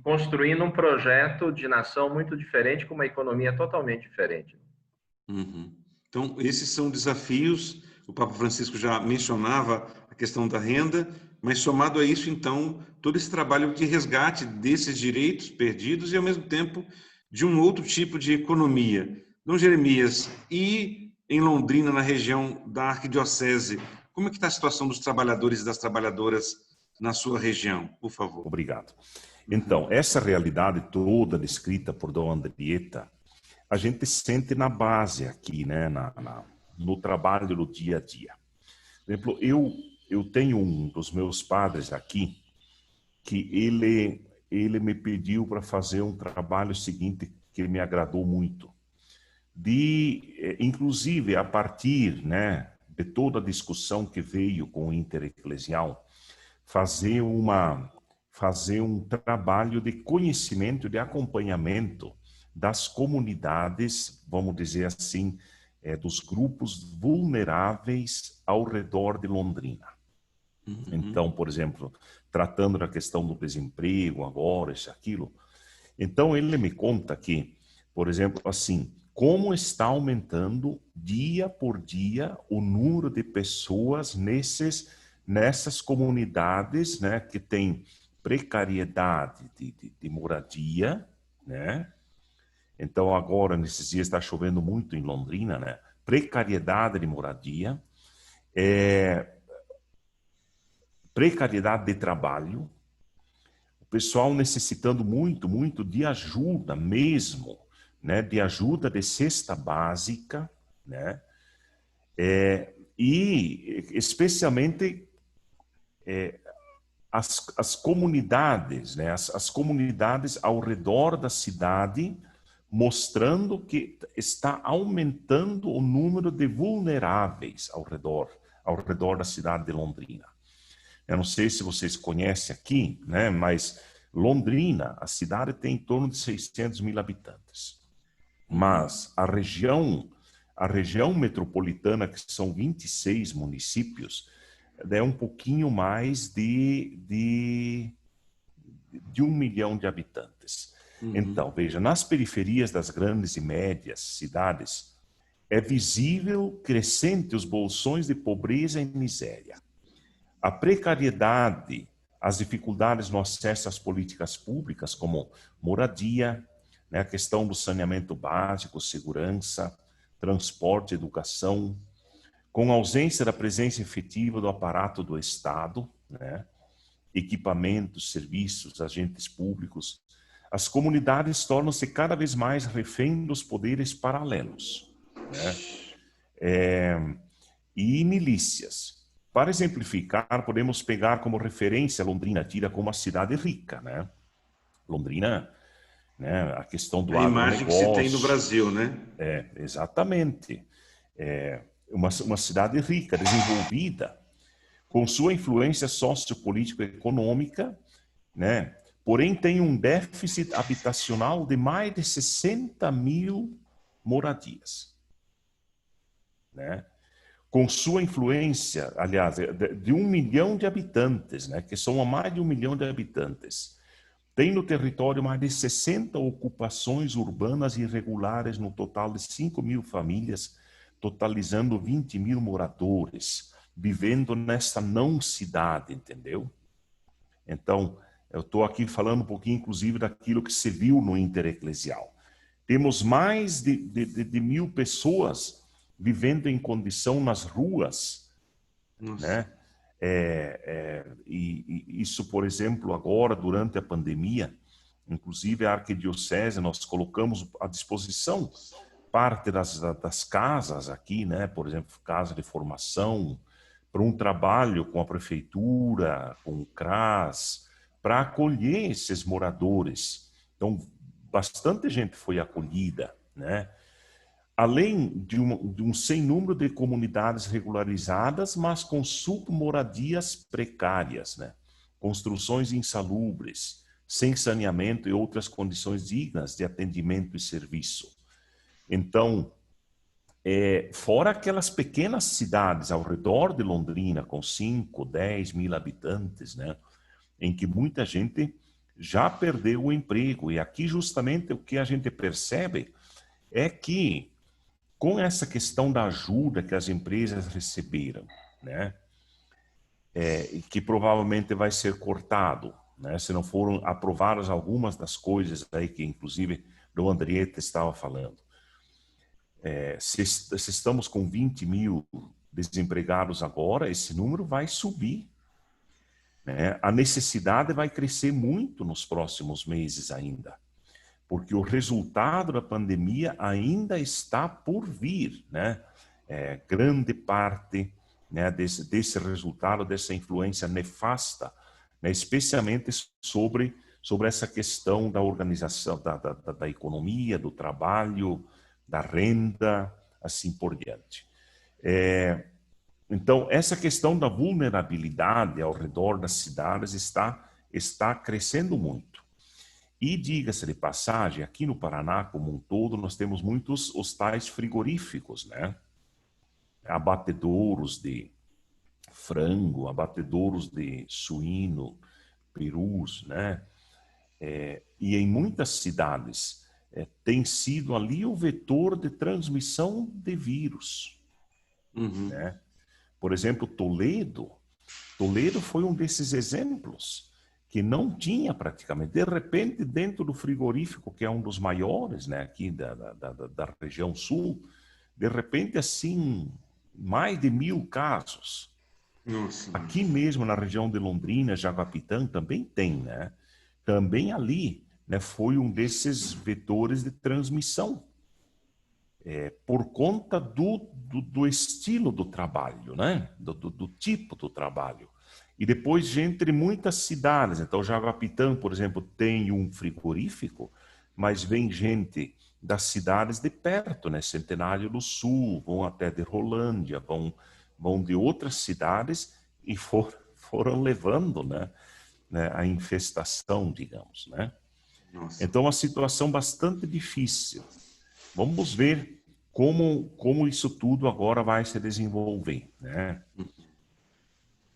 [SPEAKER 2] construindo um projeto de nação muito diferente, com uma economia totalmente diferente.
[SPEAKER 1] Uhum. Então, esses são desafios. O Papa Francisco já mencionava a questão da renda, mas somado a isso, então, todo esse trabalho de resgate desses direitos perdidos e, ao mesmo tempo, de um outro tipo de economia. Dom Jeremias, e em Londrina, na região da Arquidiocese, como é que está a situação dos trabalhadores e das trabalhadoras na sua região, por favor?
[SPEAKER 3] Obrigado. Então, essa realidade toda descrita por Dom Andrietta, a gente sente na base aqui, né, no trabalho do dia a dia. Por exemplo, eu tenho um dos meus padres aqui, que ele me pediu para fazer um trabalho seguinte que me agradou muito. Inclusive, a partir, né, de toda a discussão que veio com o Intereclesial, fazer um trabalho de conhecimento, de acompanhamento das comunidades, vamos dizer assim, dos grupos vulneráveis ao redor de Londrina. Uhum. Então, por exemplo, tratando da questão do desemprego agora, isso, aquilo. Então, ele me conta que, por exemplo, assim, como está aumentando dia por dia o número de pessoas nessas comunidades, né, que tem precariedade de moradia, né? Então, agora, nesses dias, está chovendo muito em Londrina, né? Precariedade de moradia, precariedade de trabalho, o pessoal necessitando muito, muito de ajuda mesmo, né? De ajuda de cesta básica, né? E, especialmente, as comunidades, né? As comunidades ao redor da cidade, mostrando que está aumentando o número de vulneráveis ao redor da cidade de Londrina. Eu não sei se vocês conhecem aqui, né, mas Londrina, a cidade tem em torno de 600 mil habitantes. Mas a região metropolitana, que são 26 municípios, é um pouquinho mais de 1 milhão de habitantes. Uhum. Então, veja, nas periferias das grandes e médias cidades, é visível crescente os bolsões de pobreza e miséria. A precariedade, as dificuldades no acesso às políticas públicas, como moradia, né, a questão do saneamento básico, segurança, transporte, educação, com ausência da presença efetiva do aparato do Estado, né, equipamentos, serviços, agentes públicos, as comunidades tornam-se cada vez mais refém dos poderes paralelos, né? E milícias. Para exemplificar, podemos pegar como referência Londrina, tida como uma cidade rica, né? Londrina, né? A questão do agronegócio.
[SPEAKER 1] A imagem que se tem no Brasil, né?
[SPEAKER 3] Exatamente. uma cidade rica, desenvolvida, com sua influência sociopolítico-econômica, né? Porém tem um déficit habitacional de mais de 60 mil moradias, né? Com sua influência, aliás, de 1 milhão de habitantes, né? Que são mais de 1 milhão de habitantes. Tem no território mais de 60 ocupações urbanas irregulares, no total de 5 mil famílias, totalizando 20 mil moradores, vivendo nessa não cidade, entendeu? Então, eu estou aqui falando um pouquinho, inclusive, daquilo que se viu no Intereclesial. Temos mais de 1.000 pessoas vivendo em condição nas ruas, né? E isso, por exemplo, agora, durante a pandemia, inclusive a Arquidiocese, nós colocamos à disposição parte das casas aqui, né? Por exemplo, casa de formação, para um trabalho com a prefeitura, com o CRAS, para acolher esses moradores. Então, bastante gente foi acolhida, né? Além de um sem número de comunidades regularizadas, mas com submoradias precárias, né? Construções insalubres, sem saneamento e outras condições dignas de atendimento e serviço. Então, fora aquelas pequenas cidades ao redor de Londrina, com 5, 10 mil habitantes, né? Em que muita gente já perdeu o emprego. E aqui justamente o que a gente percebe é que, com essa questão da ajuda que as empresas receberam, né, que provavelmente vai ser cortado, né, se não foram aprovadas algumas das coisas aí que, inclusive, o Andrietta estava falando. Se estamos com 20 mil desempregados agora, esse número vai subir, né? A necessidade vai crescer muito nos próximos meses ainda, porque o resultado da pandemia ainda está por vir, né? Grande parte, né, desse resultado, dessa influência nefasta, né, especialmente sobre essa questão da organização da economia, do trabalho, da renda, assim por diante. Então, essa questão da vulnerabilidade ao redor das cidades está crescendo muito. E, diga-se de passagem, aqui no Paraná, como um todo, nós temos muitos hostais frigoríficos, né? Abatedouros de frango, abatedouros de suíno, perus, né? E em muitas cidades tem sido ali o vetor de transmissão de vírus, né? Por exemplo, Toledo foi um desses exemplos, que não tinha praticamente. De repente, dentro do frigorífico, que é um dos maiores, né, aqui da região sul, de repente, assim, mais de 1.000 casos.
[SPEAKER 1] Nossa.
[SPEAKER 3] Aqui mesmo na região de Londrina, Jaguapitã, também tem, né? Também ali, né, foi um desses vetores de transmissão. Por conta do estilo do trabalho, né? Do tipo do trabalho. E depois, entre muitas cidades, então Jaguapitã, por exemplo, tem um frigorífico, mas vem gente das cidades de perto, né? Centenário do Sul, vão até de Rolândia, vão de outras cidades e foram levando, né, a infestação, digamos, né?
[SPEAKER 1] Nossa.
[SPEAKER 3] Então, uma situação bastante difícil. Vamos ver como isso tudo agora vai se desenvolver, né?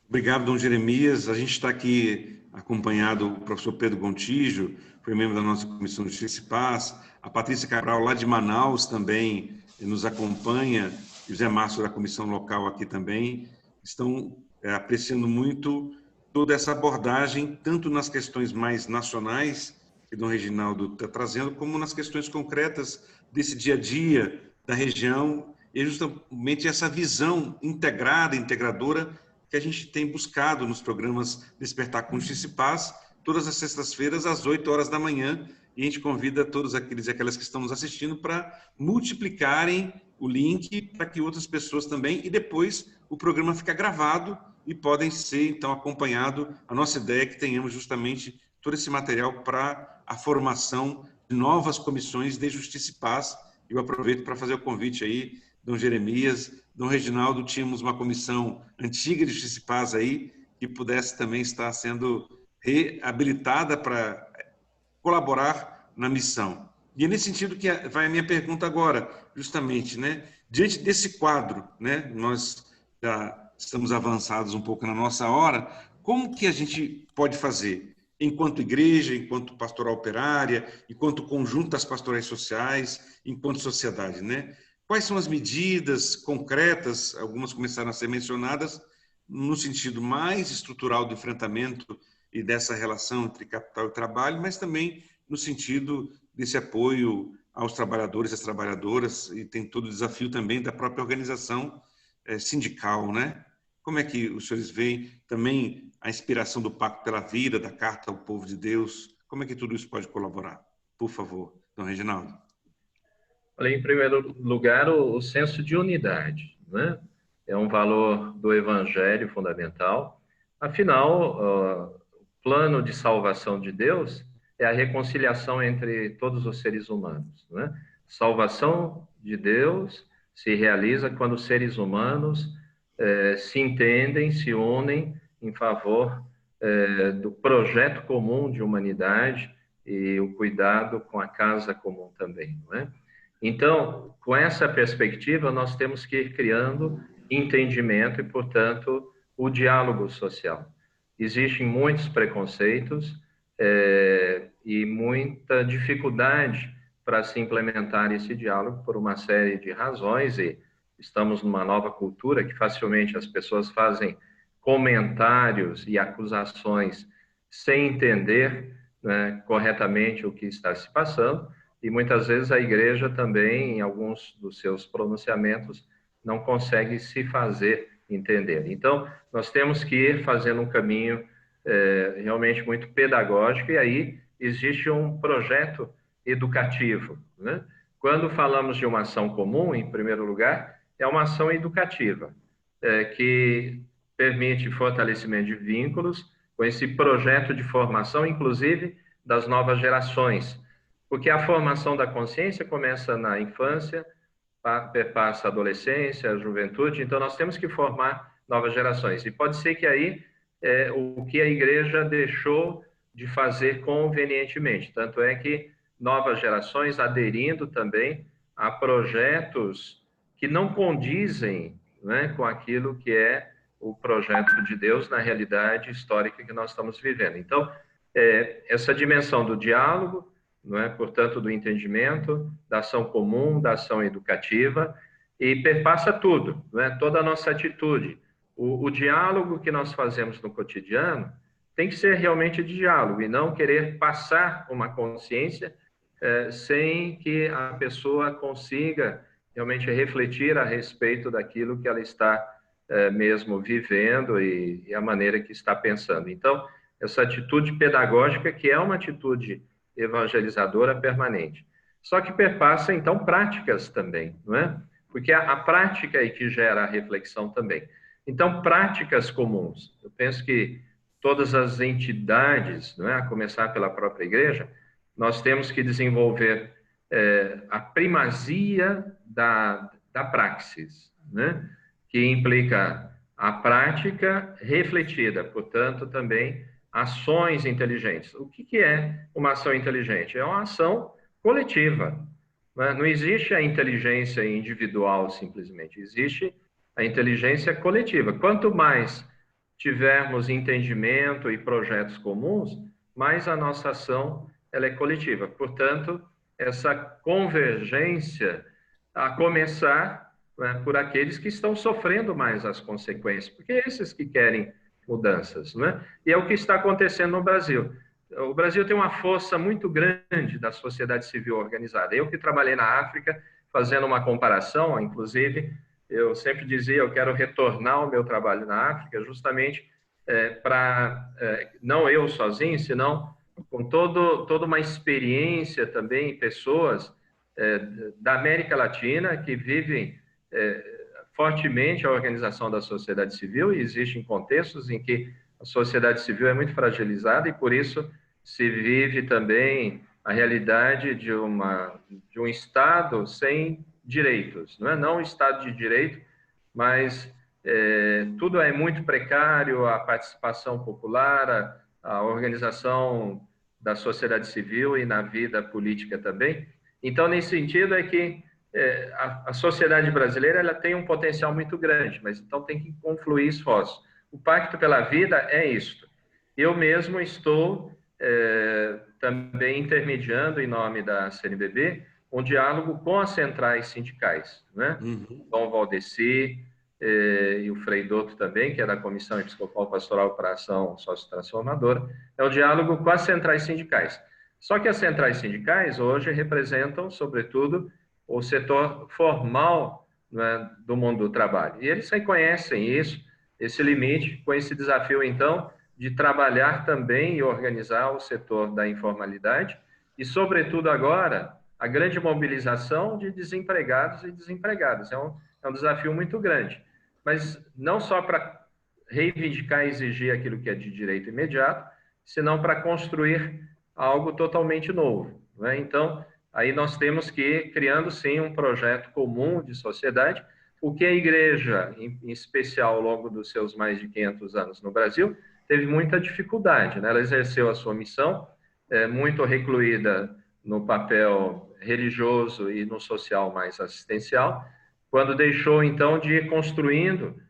[SPEAKER 1] Obrigado, Dom Jeremias. A gente está aqui acompanhado do professor Pedro Gontijo, foi membro da nossa Comissão de Justiça e Paz, a Patrícia Cabral, lá de Manaus, também nos acompanha, e o Zé Márcio, da Comissão Local, aqui também, estão apreciando muito toda essa abordagem, tanto nas questões mais nacionais, que Dom Reginaldo está trazendo, como nas questões concretas desse dia a dia da região, e justamente essa visão integrada, integradora, que a gente tem buscado nos programas Despertar com Justiça e Paz, todas as sextas-feiras, às 8 horas da manhã, e a gente convida todos aqueles e aquelas que estão nos assistindo para multiplicarem o link para que outras pessoas também, e depois o programa fica gravado e podem ser, então, acompanhado. A nossa ideia é que tenhamos justamente todo esse material para a formação de novas comissões de Justiça e Paz. Eu aproveito para fazer o convite aí Dom Jeremias, Dom Reginaldo, tínhamos uma comissão antiga de Justiça e Paz aí, que pudesse também estar sendo reabilitada para colaborar na missão. E é nesse sentido que vai a minha pergunta agora, justamente, né? Diante desse quadro, né? Nós já estamos avançados um pouco na nossa hora, como que a gente pode fazer, enquanto igreja, enquanto pastoral operária, enquanto conjunto das pastorais sociais, enquanto sociedade, né? Quais são as medidas concretas, algumas começaram a ser mencionadas, no sentido mais estrutural do enfrentamento e dessa relação entre capital e trabalho, mas também no sentido desse apoio aos trabalhadores e às trabalhadoras, e tem todo o desafio também da própria organização sindical, né? Como é que os senhores veem também a inspiração do Pacto pela Vida, da Carta ao Povo de Deus? Como é que tudo isso pode colaborar? Por favor, Dom Reginaldo.
[SPEAKER 2] Olha, em primeiro lugar, o senso de unidade, né? É um valor do Evangelho fundamental. Afinal, o plano de salvação de Deus é a reconciliação entre todos os seres humanos, né? Salvação de Deus se realiza quando os seres humanos se entendem, se unem em favor do projeto comum de humanidade e o cuidado com a casa comum também, não é? Então, com essa perspectiva, nós temos que ir criando entendimento e, portanto, o diálogo social. Existem muitos preconceitos e muita dificuldade para se implementar esse diálogo por uma série de razões, e estamos numa nova cultura que facilmente as pessoas fazem comentários e acusações sem entender, né, corretamente o que está se passando. E muitas vezes a igreja também, em alguns dos seus pronunciamentos, não consegue se fazer entender. Então, nós temos que ir fazendo um caminho realmente muito pedagógico, e aí existe um projeto educativo, né? Quando falamos de uma ação comum, em primeiro lugar, é uma ação educativa, que permite fortalecimento de vínculos com esse projeto de formação, inclusive das novas gerações, porque a formação da consciência começa na infância, perpassa a adolescência, a juventude, então nós temos que formar novas gerações. E pode ser que aí o que a igreja deixou de fazer convenientemente, tanto é que novas gerações aderindo também a projetos que não condizem, né, com aquilo que é o projeto de Deus na realidade histórica que nós estamos vivendo. Então, essa dimensão do diálogo, não é? Portanto, do entendimento, da ação comum, da ação educativa, e perpassa tudo, não é? Toda a nossa atitude. O diálogo que nós fazemos no cotidiano tem que ser realmente de diálogo, e não querer passar uma consciência sem que a pessoa consiga realmente refletir a respeito daquilo que ela está mesmo vivendo e a maneira que está pensando. Então, essa atitude pedagógica, que é uma atitude evangelizadora permanente. Só que perpassa, então, práticas também, não é? Porque a prática é que gera a reflexão também. Então, práticas comuns. Eu penso que todas as entidades, não é? A começar pela própria igreja, nós temos que desenvolver a primazia da praxis, né? Que implica a prática refletida, portanto, também ações inteligentes. O que é uma ação inteligente? É uma ação coletiva. Não existe a inteligência individual, simplesmente. Existe a inteligência coletiva. Quanto mais tivermos entendimento e projetos comuns, mais a nossa ação ela é coletiva. Portanto, essa convergência, a começar, né, por aqueles que estão sofrendo mais as consequências, porque esses que querem mudanças, né? E é o que está acontecendo no Brasil. O Brasil tem uma força muito grande da sociedade civil organizada. Eu que trabalhei na África, fazendo uma comparação, inclusive, eu sempre dizia, eu quero retornar ao meu trabalho na África, justamente para, não eu sozinho, senão com toda uma experiência também, pessoas da América Latina que vivem fortemente a organização da sociedade civil, e existem contextos em que a sociedade civil é muito fragilizada e, por isso, se vive também a realidade de um Estado sem direitos, não é? Não o Estado de Direito, mas tudo é muito precário, a participação popular, a organização da sociedade civil e na vida política também. Então, nesse sentido, é que a sociedade brasileira ela tem um potencial muito grande, mas então tem que confluir esforços. O Pacto pela Vida é isto. Eu mesmo estou também intermediando, em nome da CNBB, um diálogo com as centrais sindicais, né?
[SPEAKER 1] Uhum.
[SPEAKER 2] Dom Valdeci e o Frei Douto também, que é da Comissão Episcopal Pastoral para a Ação Sociotransformadora, é o diálogo com as centrais sindicais. Só que as centrais sindicais hoje representam, sobretudo, o setor formal, né, do mundo do trabalho. E eles reconhecem isso, esse limite, com esse desafio, então, de trabalhar também e organizar o setor da informalidade e, sobretudo agora, a grande mobilização de desempregados e desempregadas. É um desafio muito grande. Mas não só para reivindicar e exigir aquilo que é de direito imediato, senão para construir algo totalmente novo, né? Então, aí nós temos que ir criando, sim, um projeto comum de sociedade, o que a igreja, em especial ao longo dos seus mais de 500 anos no Brasil, teve muita dificuldade, né? Ela exerceu a sua missão, muito recluída no papel religioso e no social mais assistencial, quando deixou, então, de ir construindo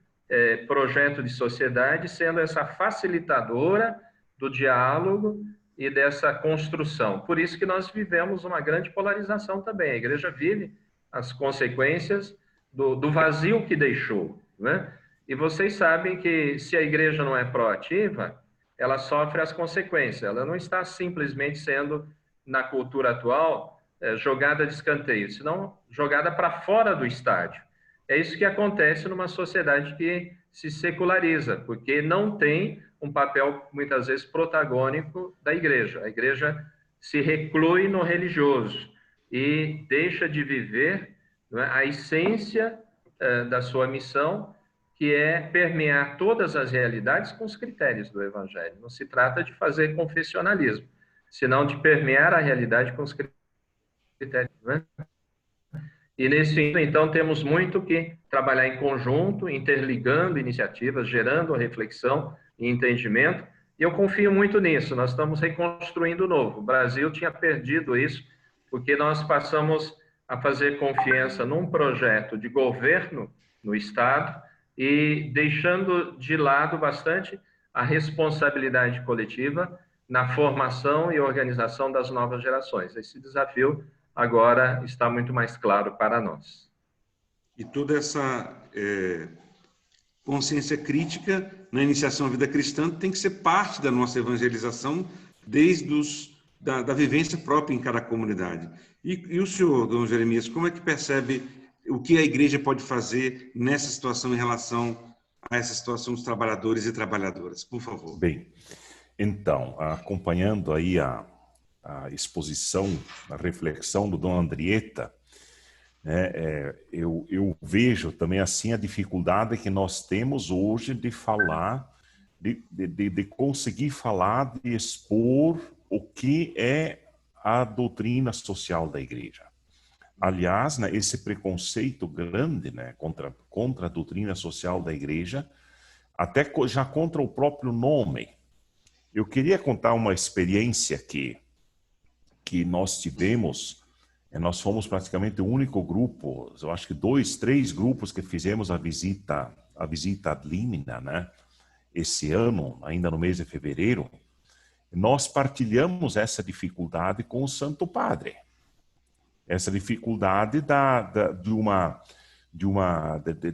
[SPEAKER 2] projeto de sociedade, sendo essa facilitadora do diálogo e dessa construção. Por isso que nós vivemos uma grande polarização também. A igreja vive as consequências do vazio que deixou, né? E vocês sabem que se a igreja não é proativa, ela sofre as consequências. Ela não está simplesmente sendo, na cultura atual, jogada de escanteio, senão jogada para fora do estádio. É isso que acontece numa sociedade que se seculariza, porque não tem um papel, muitas vezes, protagônico da igreja. A igreja se reclui no religioso e deixa de viver, não é, a essência da sua missão, que é permear todas as realidades com os critérios do Evangelho. Não se trata de fazer confessionalismo, senão de permear a realidade com os critérios, não é? E nesse sentido, então, temos muito que trabalhar em conjunto, interligando iniciativas, gerando reflexão e entendimento, e eu confio muito nisso. Nós estamos reconstruindo o novo. O Brasil tinha perdido isso, porque nós passamos a fazer confiança num projeto de governo no Estado e deixando de lado bastante a responsabilidade coletiva na formação e organização das novas gerações. Esse desafio agora está muito mais claro para nós.
[SPEAKER 1] E toda essa consciência crítica na iniciação à vida cristã tem que ser parte da nossa evangelização desde da vivência própria em cada comunidade. E o senhor, Dom Jeremias, como é que percebe o que a igreja pode fazer nessa situação em relação a essa situação dos trabalhadores e trabalhadoras? Por favor.
[SPEAKER 3] Bem, então, acompanhando aí a exposição, a reflexão do Dom Andrietta, né, eu vejo também assim a dificuldade que nós temos hoje de falar, de conseguir falar, de expor o que é a doutrina social da igreja. Aliás, né, esse preconceito grande, né, contra a doutrina social da igreja, até já contra o próprio nome. Eu queria contar uma experiência que nós tivemos. Nós fomos praticamente o único grupo, eu acho que 2, 3 grupos que fizemos a visita ad limina, né? Esse ano, ainda no mês de fevereiro, nós partilhamos essa dificuldade com o Santo Padre. Essa dificuldade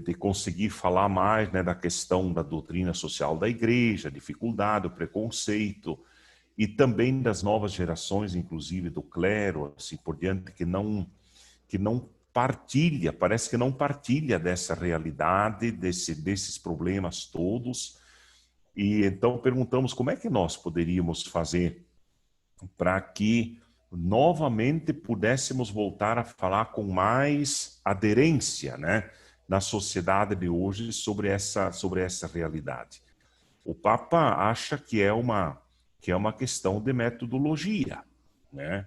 [SPEAKER 3] de conseguir falar mais, né, da questão da doutrina social da igreja, dificuldade, o preconceito, e também das novas gerações, inclusive do clero, assim por diante, que não partilha, parece que não partilha dessa realidade, desses problemas todos. E então perguntamos como é que nós poderíamos fazer para que novamente pudéssemos voltar a falar com mais aderência, né, na sociedade de hoje sobre essa realidade. O Papa acha que é uma questão de metodologia, né?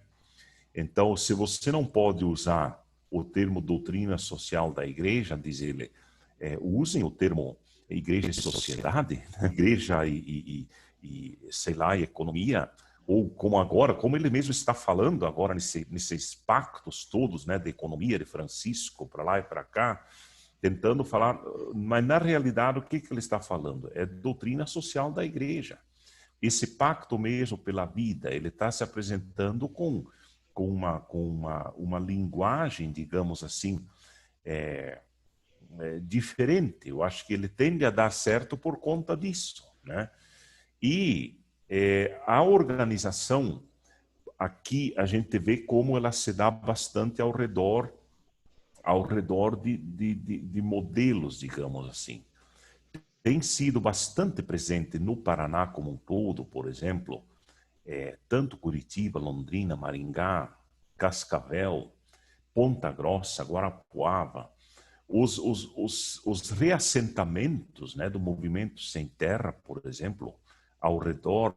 [SPEAKER 3] Então, se você não pode usar o termo doutrina social da igreja, diz ele, usem o termo igreja e sociedade, igreja e sei lá, e economia, ou como agora, como ele mesmo está falando agora nesses pactos todos, né, de economia de Francisco, para lá e para cá, tentando falar, mas na realidade o que ele está falando? É doutrina social da igreja. Esse pacto mesmo pela vida, ele está se apresentando com uma linguagem, digamos assim, diferente. Eu acho que ele tende a dar certo por conta disso, né? E a organização, aqui a gente vê como ela se dá bastante ao redor de modelos, digamos assim. Tem sido bastante presente no Paraná como um todo, por exemplo, tanto Curitiba, Londrina, Maringá, Cascavel, Ponta Grossa, Guarapuava, os reassentamentos, né, do movimento Sem Terra, por exemplo, ao redor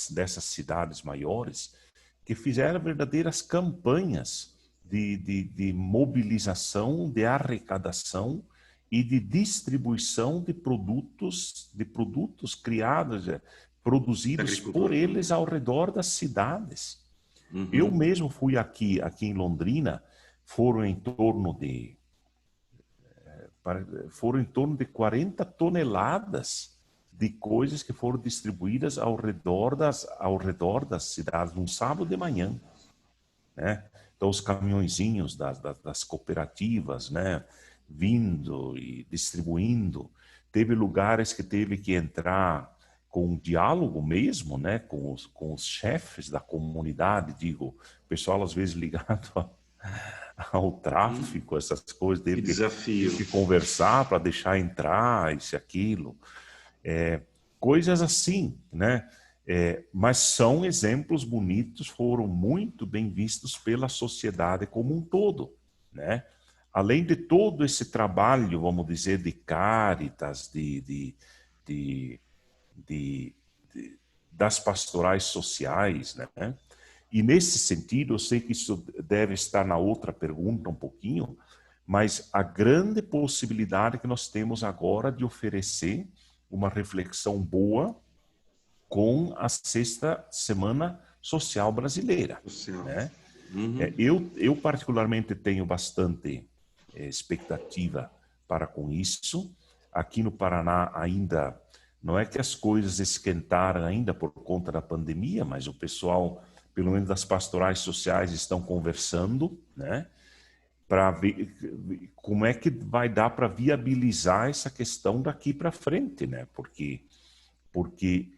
[SPEAKER 3] dessas cidades maiores, que fizeram verdadeiras campanhas de mobilização, de arrecadação e de distribuição de produtos criados, produzidos por eles ao redor das cidades.
[SPEAKER 1] Uhum.
[SPEAKER 3] Eu mesmo fui aqui em Londrina, foram em torno de 40 toneladas de coisas que foram distribuídas ao redor das cidades, num sábado de manhã, né? Então, os caminhõezinhos das cooperativas, né, vindo e distribuindo. Teve lugares que teve que entrar com um diálogo mesmo, né, com os chefes da comunidade, digo, o pessoal às vezes ligado ao tráfico, essas coisas, teve que conversar para deixar entrar, isso e aquilo. Coisas assim, né? Mas são exemplos bonitos, foram muito bem vistos pela sociedade como um todo, né? Além de todo esse trabalho, vamos dizer, de Cáritas, das pastorais sociais, né? E nesse sentido, eu sei que isso deve estar na outra pergunta um pouquinho, mas a grande possibilidade que nós temos agora de oferecer uma reflexão boa com a Sexta Semana Social Brasileira. Né?
[SPEAKER 1] Uhum.
[SPEAKER 3] Eu particularmente tenho bastante expectativa para com isso. Aqui no Paraná ainda, não é que as coisas esquentaram ainda por conta da pandemia, mas o pessoal, pelo menos das pastorais sociais, estão conversando, né? Para ver como é que vai dar para viabilizar essa questão daqui para frente, né? Porque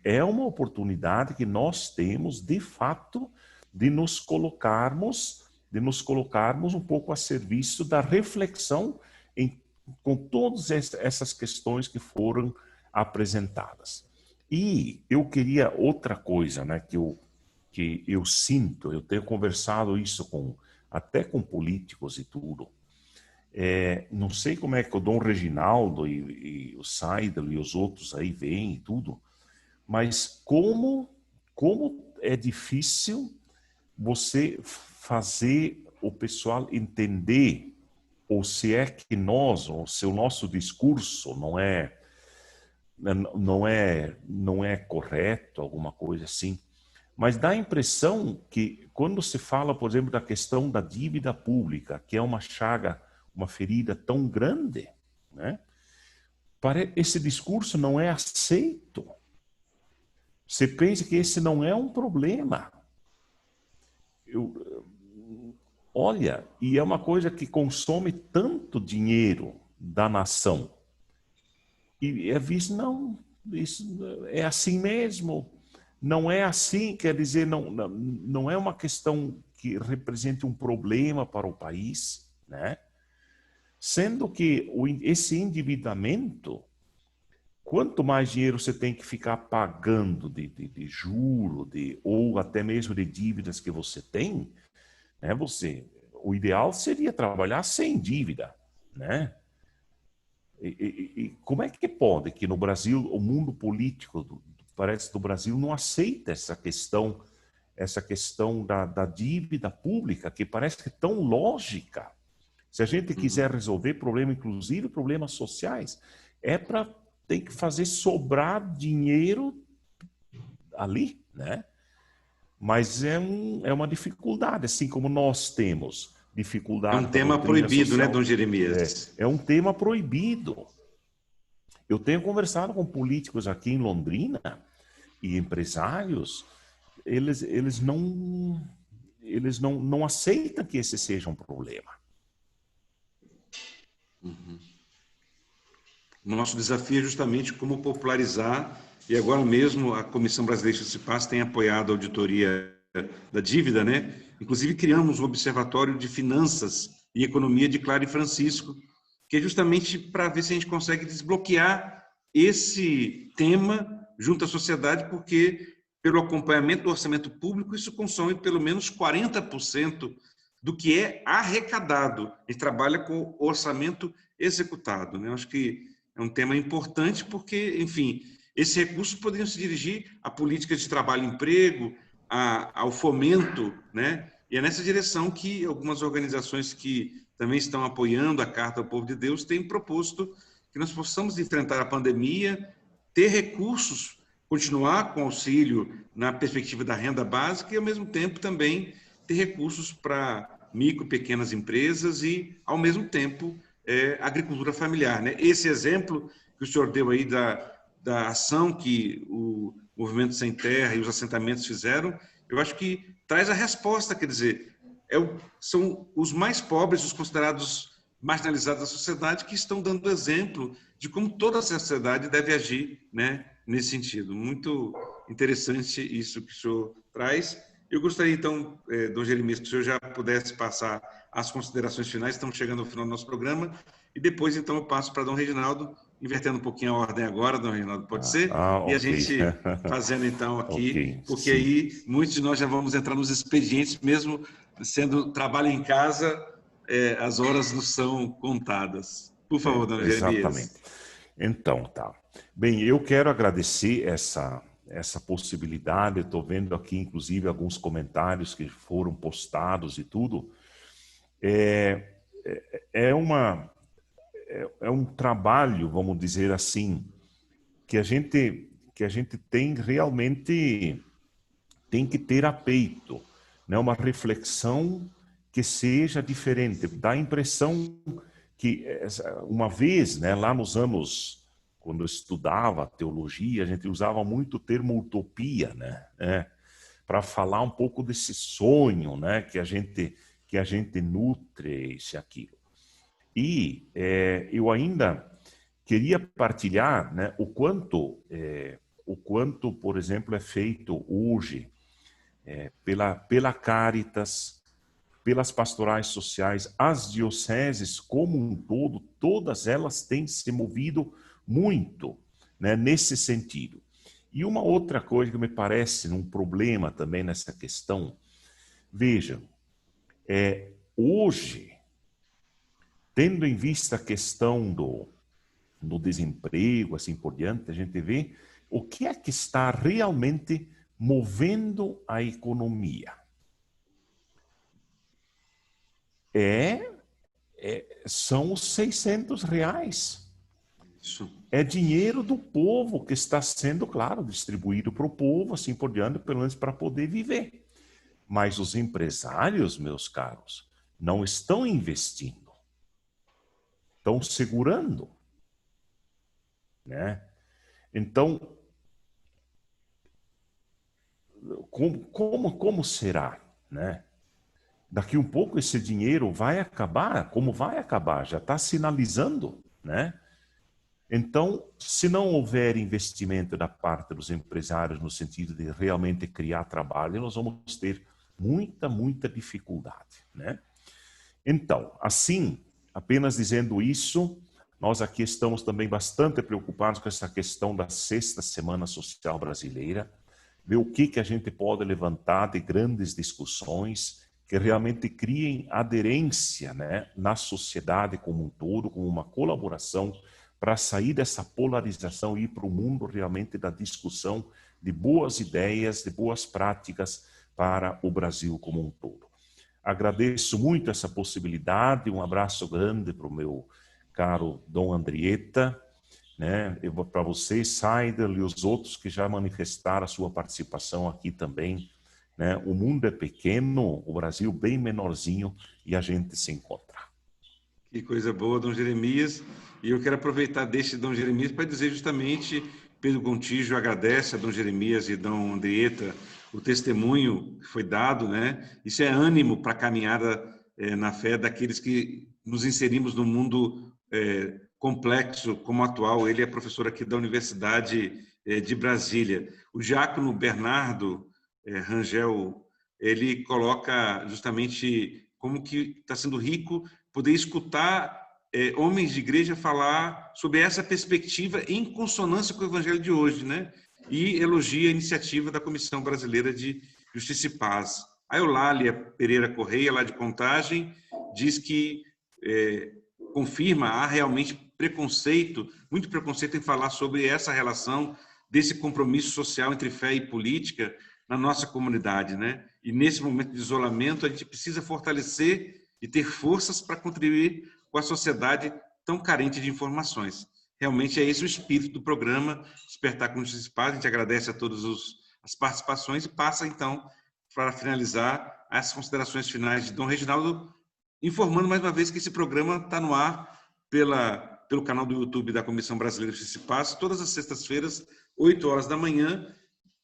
[SPEAKER 3] é uma oportunidade que nós temos, de fato, de nos colocarmos um pouco a serviço da reflexão com todas essas questões que foram apresentadas. E eu queria outra coisa, né, que eu sinto, eu tenho conversado isso até com políticos e tudo. Não sei como é que o Dom Reginaldo e o Seidel e os outros aí veem e tudo, mas como é difícil você fazer o pessoal entender, ou se é que ou se o nosso discurso não é correto, alguma coisa assim. Mas dá a impressão que quando se fala, por exemplo, da questão da dívida pública, que é uma chaga, uma ferida tão grande, né? Esse discurso não é aceito. Você pensa que esse não é um problema. Olha, e é uma coisa que consome tanto dinheiro da nação. E é visto, não, isso é assim mesmo. Não é assim, quer dizer, não é uma questão que represente um problema para o país, né? Sendo que esse endividamento, quanto mais dinheiro você tem que ficar pagando de juro, ou até mesmo de dívidas que você tem, né? O ideal seria trabalhar sem dívida, né? E como é que pode que no Brasil, o mundo político, parece do Brasil, não aceita essa questão da dívida pública, que parece que é tão lógica, Se a gente quiser resolver problema, inclusive problemas sociais, tem que fazer sobrar dinheiro ali, né? Mas é uma dificuldade, assim como nós temos
[SPEAKER 1] É
[SPEAKER 3] dificuldade
[SPEAKER 1] um
[SPEAKER 3] com a
[SPEAKER 1] tema
[SPEAKER 3] doutrina
[SPEAKER 1] proibido, né,
[SPEAKER 3] social.
[SPEAKER 1] Dom Jeremias?
[SPEAKER 3] É um tema proibido. Eu tenho conversado com políticos aqui em Londrina e empresários, eles não aceitam que esse seja um problema.
[SPEAKER 1] Nosso desafio é justamente como popularizar, e agora mesmo a Comissão Brasileira de Justiça e Paz tem apoiado a auditoria da dívida, né? Inclusive criamos o Observatório de Finanças e Economia de Clara e Francisco, que é justamente para ver se a gente consegue desbloquear esse tema junto à sociedade, porque pelo acompanhamento do orçamento público, isso consome pelo menos 40% do que é arrecadado. A gente trabalha com o orçamento executado, né? Eu acho que é um tema importante porque, enfim, esses recursos poderiam se dirigir a políticas de trabalho e emprego, ao fomento, né? E é nessa direção que algumas organizações que também estão apoiando a Carta ao Povo de Deus têm proposto que nós possamos enfrentar a pandemia, ter recursos, continuar com auxílio na perspectiva da renda básica e, ao mesmo tempo, também ter recursos para micro e pequenas empresas e, ao mesmo tempo, agricultura familiar, né? Esse exemplo que o senhor deu aí da ação que o Movimento Sem Terra e os assentamentos fizeram, eu acho que traz a resposta, quer dizer, são os mais pobres, os considerados marginalizados da sociedade, que estão dando exemplo de como toda a sociedade deve agir, né, nesse sentido. Muito interessante isso que o senhor traz. Eu gostaria, então, Dom Jeremias, que o senhor já pudesse passar as considerações finais, estamos chegando ao final do nosso programa, e depois, então, eu passo para Dom Reginaldo, invertendo um pouquinho a ordem agora, Dom Reginaldo, pode ser? E a
[SPEAKER 3] Ok.
[SPEAKER 1] gente fazendo, então, aqui,
[SPEAKER 3] Ok,
[SPEAKER 1] porque
[SPEAKER 3] sim.
[SPEAKER 1] aí muitos de nós já vamos entrar nos expedientes, mesmo sendo trabalho em casa, as horas nos são contadas. Por favor, Dom
[SPEAKER 3] Exatamente.
[SPEAKER 1] Jeremias.
[SPEAKER 3] Então, tá. Bem, eu quero agradecer essa possibilidade. Eu estou vendo aqui, inclusive, alguns comentários que foram postados e tudo. É um trabalho, vamos dizer assim, que a gente tem realmente que ter a peito, né? Uma reflexão que seja diferente. Dá a impressão que uma vez, né, lá nos anos quando eu estudava teologia, a gente usava muito o termo utopia, né? Para falar um pouco desse sonho, né, que a gente nutre, isso e aquilo. E eu ainda queria partilhar, né, o quanto, por exemplo, é feito hoje pela Caritas, pelas pastorais sociais, as dioceses como um todo, todas elas têm se movido muito, né, nesse sentido. E uma outra coisa que me parece um problema também nessa questão, vejam, hoje, tendo em vista a questão do desemprego, assim por diante, a gente vê o que é que está realmente movendo a economia. São os R$ 600.
[SPEAKER 1] Isso.
[SPEAKER 3] É dinheiro do povo que está sendo, claro, distribuído para o povo, assim por diante, pelo menos para poder viver. Mas os empresários, meus caros, não estão investindo. Estão segurando, né? Então, como será, né? Daqui um pouco esse dinheiro vai acabar, como vai acabar? Já está sinalizando, né? Então, se não houver investimento da parte dos empresários no sentido de realmente criar trabalho, nós vamos ter muita dificuldade, né? Então, assim, apenas dizendo isso, nós aqui estamos também bastante preocupados com essa questão da 6ª Semana Social Brasileira, ver o que a gente pode levantar de grandes discussões que realmente criem aderência, né, na sociedade como um todo, como uma colaboração para sair dessa polarização e ir para o mundo realmente da discussão de boas ideias, de boas práticas para o Brasil como um todo. agradeço muito essa possibilidade, um abraço grande para o meu caro Dom Andrietta, né? Para você, Saidel, e os outros que já manifestaram a sua participação aqui também, né? O mundo é pequeno, o Brasil bem menorzinho, e a gente se encontra.
[SPEAKER 1] Que coisa boa, Dom Jeremias. E eu quero aproveitar deste Dom Jeremias para dizer justamente, Pedro Gontijo agradece a Dom Jeremias e Dom Andrietta o testemunho que foi dado, né? Isso é ânimo para a caminhada na fé daqueles que nos inserimos no mundo complexo como o atual. Ele é professor aqui da Universidade de Brasília. O diácono Bernardo Rangel, ele coloca justamente como que está sendo rico poder escutar homens de igreja falar sobre essa perspectiva em consonância com o evangelho de hoje, né? E elogia a iniciativa da Comissão Brasileira de Justiça e Paz. A Eulália Pereira Correia, lá de Contagem, diz que confirma, há realmente preconceito, muito preconceito em falar sobre essa relação desse compromisso social entre fé e política na nossa comunidade, né? E nesse momento de isolamento, a gente precisa fortalecer e ter forças para contribuir com a sociedade tão carente de informações. Realmente é esse o espírito do programa Despertar com Justiça e Paz. A gente agradece a todas as participações e passa, então, para finalizar, as considerações finais de Dom Reginaldo, informando mais uma vez que esse programa está no ar pelo canal do YouTube da Comissão Brasileira de Justiça e Paz, todas as sextas-feiras, 8 horas da manhã,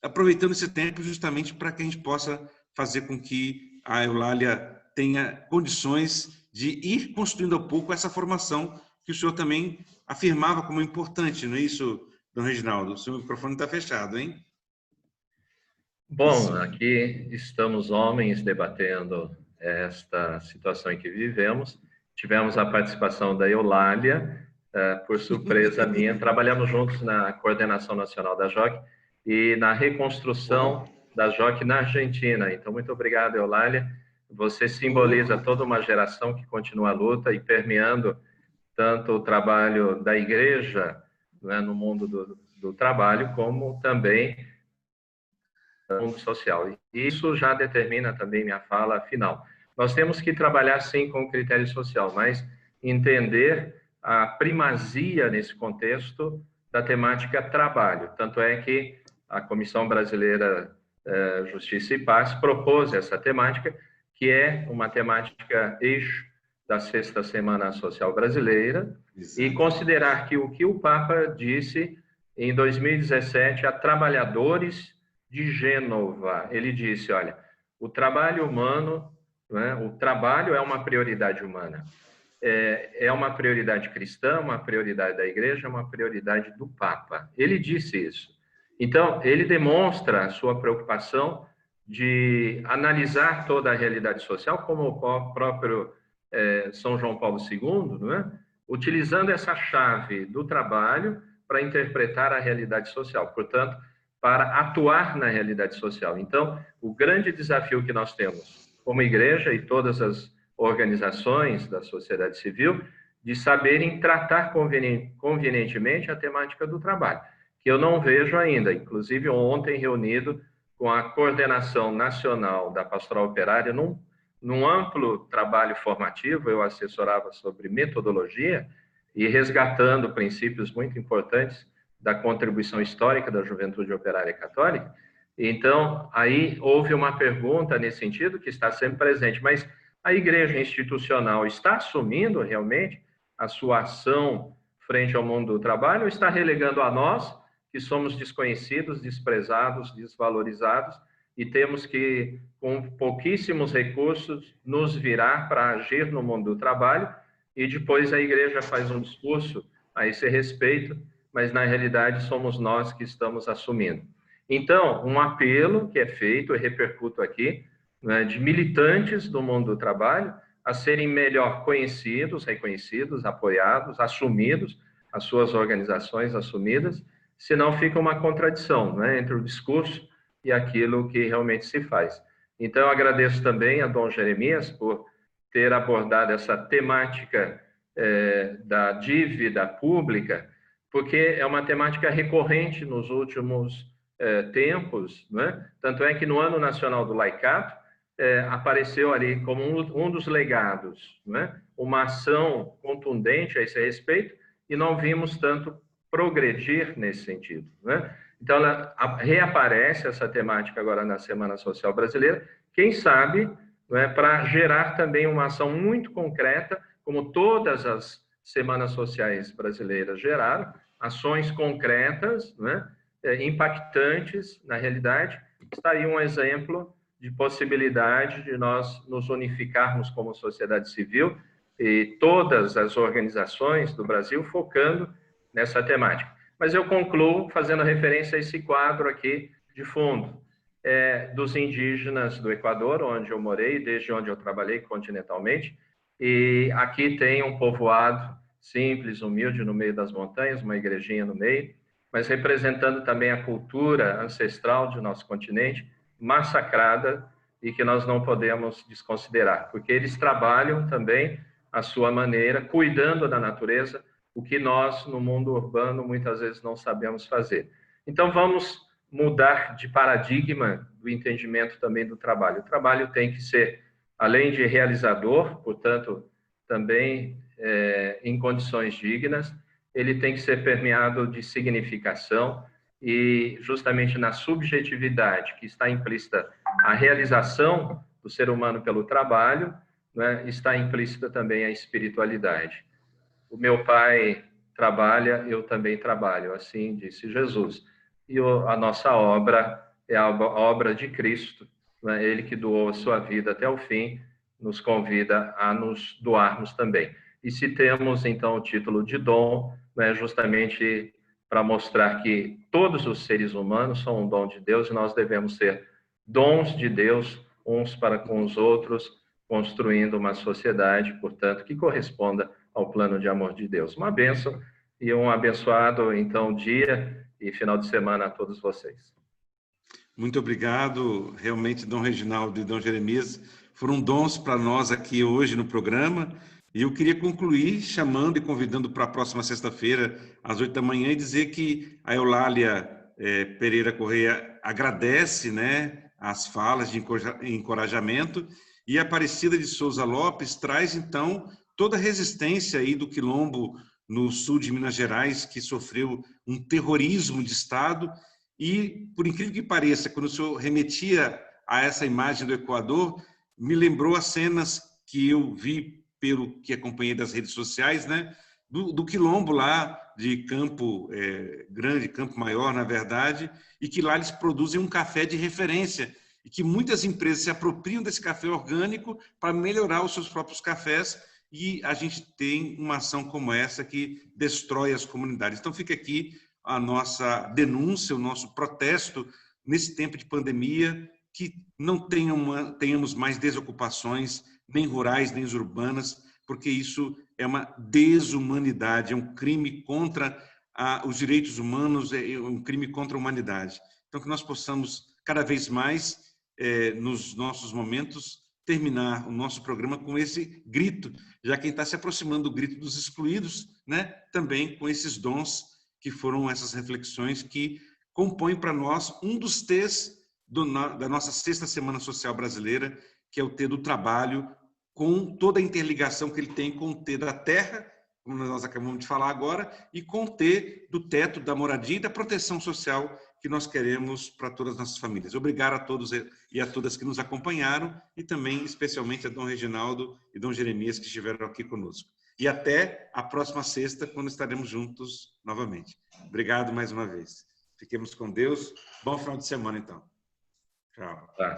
[SPEAKER 1] aproveitando esse tempo justamente para que a gente possa fazer com que a Eulália tenha condições de ir construindo ao pouco essa formação que o senhor também afirmava como importante, não é isso, Dom Reginaldo? O seu microfone está fechado, hein?
[SPEAKER 2] Bom, aqui estamos homens debatendo esta situação em que vivemos. Tivemos a participação da Eulália, por surpresa minha. Trabalhamos juntos na coordenação nacional da JOC e na reconstrução da JOC na Argentina. Então, muito obrigado, Eulália. Você simboliza toda uma geração que continua a luta e permeando tanto o trabalho da igreja, né, no mundo do trabalho, como também no mundo social. E isso já determina também minha fala final. Nós temos que trabalhar, sim, com o critério social, mas entender a primazia nesse contexto da temática trabalho. Tanto é que a Comissão Brasileira Justiça e Paz propôs essa temática, que é uma temática eixo da Sexta Semana Social Brasileira, e considerar que o que o Papa disse em 2017 a trabalhadores de Gênova. Ele disse, olha, o trabalho humano, né, o trabalho é uma prioridade humana, é uma prioridade cristã, uma prioridade da igreja, uma prioridade do Papa. Ele disse isso. Então, ele demonstra a sua preocupação de analisar toda a realidade social, como o próprio São João Paulo II, não é? Utilizando essa chave do trabalho para interpretar a realidade social, portanto, para atuar na realidade social. Então, o grande desafio que nós temos como igreja e todas as organizações da sociedade civil, de saberem tratar convenientemente a temática do trabalho, que eu não vejo ainda, inclusive ontem reunido com a coordenação nacional da Pastoral Operária, num amplo trabalho formativo, eu assessorava sobre metodologia e resgatando princípios muito importantes da contribuição histórica da Juventude Operária Católica. Então, aí houve uma pergunta nesse sentido, que está sempre presente, mas a igreja institucional está assumindo realmente a sua ação frente ao mundo do trabalho ou está relegando a nós, que somos desconhecidos, desprezados, desvalorizados e temos que, com pouquíssimos recursos, nos virar para agir no mundo do trabalho e depois a igreja faz um discurso a esse respeito, mas na realidade somos nós que estamos assumindo. Então, um apelo que é feito, e repercuto aqui, né, de militantes do mundo do trabalho a serem melhor conhecidos, reconhecidos, apoiados, assumidos, as suas organizações assumidas, senão fica uma contradição, né, entre o discurso e aquilo que realmente se faz. Então, eu agradeço também a Dom Jeremias por ter abordado essa temática da dívida pública, porque é uma temática recorrente nos últimos tempos, né? Tanto é que no Ano Nacional do Laicato, apareceu ali como um dos legados, né? Uma ação contundente a esse respeito, e não vimos tanto progredir nesse sentido, né? Então, reaparece essa temática agora na Semana Social Brasileira, quem sabe, né, para gerar também uma ação muito concreta, como todas as Semanas Sociais Brasileiras geraram, ações concretas, né, impactantes na realidade. Está aí um exemplo de possibilidade de nós nos unificarmos como sociedade civil e todas as organizações do Brasil focando nessa temática. Mas eu concluo fazendo referência a esse quadro aqui de fundo, dos indígenas do Equador, onde eu morei, desde onde eu trabalhei continentalmente, e aqui tem um povoado simples, humilde, no meio das montanhas, uma igrejinha no meio, mas representando também a cultura ancestral de nosso continente, massacrada, e que nós não podemos desconsiderar, porque eles trabalham também à sua maneira, cuidando da natureza, o que nós, no mundo urbano, muitas vezes não sabemos fazer. Então, vamos mudar de paradigma do entendimento também do trabalho. O trabalho tem que ser, além de realizador, portanto, também em condições dignas, ele tem que ser permeado de significação, e justamente na subjetividade que está implícita a realização do ser humano pelo trabalho, né, está implícita também a espiritualidade. O meu pai trabalha, eu também trabalho, assim disse Jesus. E a nossa obra é a obra de Cristo, né? Ele que doou a sua vida até o fim, nos convida a nos doarmos também. E se temos, então, o título de dom, né, justamente para mostrar que todos os seres humanos são um dom de Deus, e nós devemos ser dons de Deus, uns para com os outros, construindo uma sociedade, portanto, que corresponda ao plano de amor de Deus. Uma bênção e um abençoado, então, dia e final de semana a todos vocês.
[SPEAKER 1] Muito obrigado. Realmente, Dom Reginaldo e Dom Jeremias foram dons para nós aqui hoje no programa. E eu queria concluir chamando e convidando para a próxima sexta-feira, às 8 da manhã, e dizer que a Eulália Pereira Correia agradece, né, as falas de encorajamento, e a Aparecida de Souza Lopes traz, então, toda a resistência aí do Quilombo no sul de Minas Gerais, que sofreu um terrorismo de Estado. E, por incrível que pareça, quando o senhor remetia a essa imagem do Equador, me lembrou as cenas que eu vi pelo que acompanhei das redes sociais, né, do Quilombo lá de Campo Grande, Campo Maior, na verdade, e que lá eles produzem um café de referência, e que muitas empresas se apropriam desse café orgânico para melhorar os seus próprios cafés, e a gente tem uma ação como essa que destrói as comunidades. Então fica aqui a nossa denúncia, o nosso protesto nesse tempo de pandemia, que não tenhamos mais desocupações, nem rurais, nem urbanas, porque isso é uma desumanidade, é um crime contra os direitos humanos, é um crime contra a humanidade. Então, que nós possamos, cada vez mais, nos nossos momentos, terminar o nosso programa com esse grito, já que está se aproximando do grito dos excluídos, né? Também com esses dons, que foram essas reflexões que compõem para nós um dos T's da nossa sexta Semana Social Brasileira, que é o T do trabalho, com toda a interligação que ele tem com o T da terra, como nós acabamos de falar agora, e com o T do teto, da moradia e da proteção social que nós queremos para todas as nossas famílias. Obrigado a todos e a todas que nos acompanharam, e também, especialmente, a Dom Reginaldo e Dom Jeremias, que estiveram aqui conosco. E até a próxima sexta, quando estaremos juntos novamente. Obrigado mais uma vez. Fiquemos com Deus. Bom final de semana, então. Tchau.
[SPEAKER 2] Tá.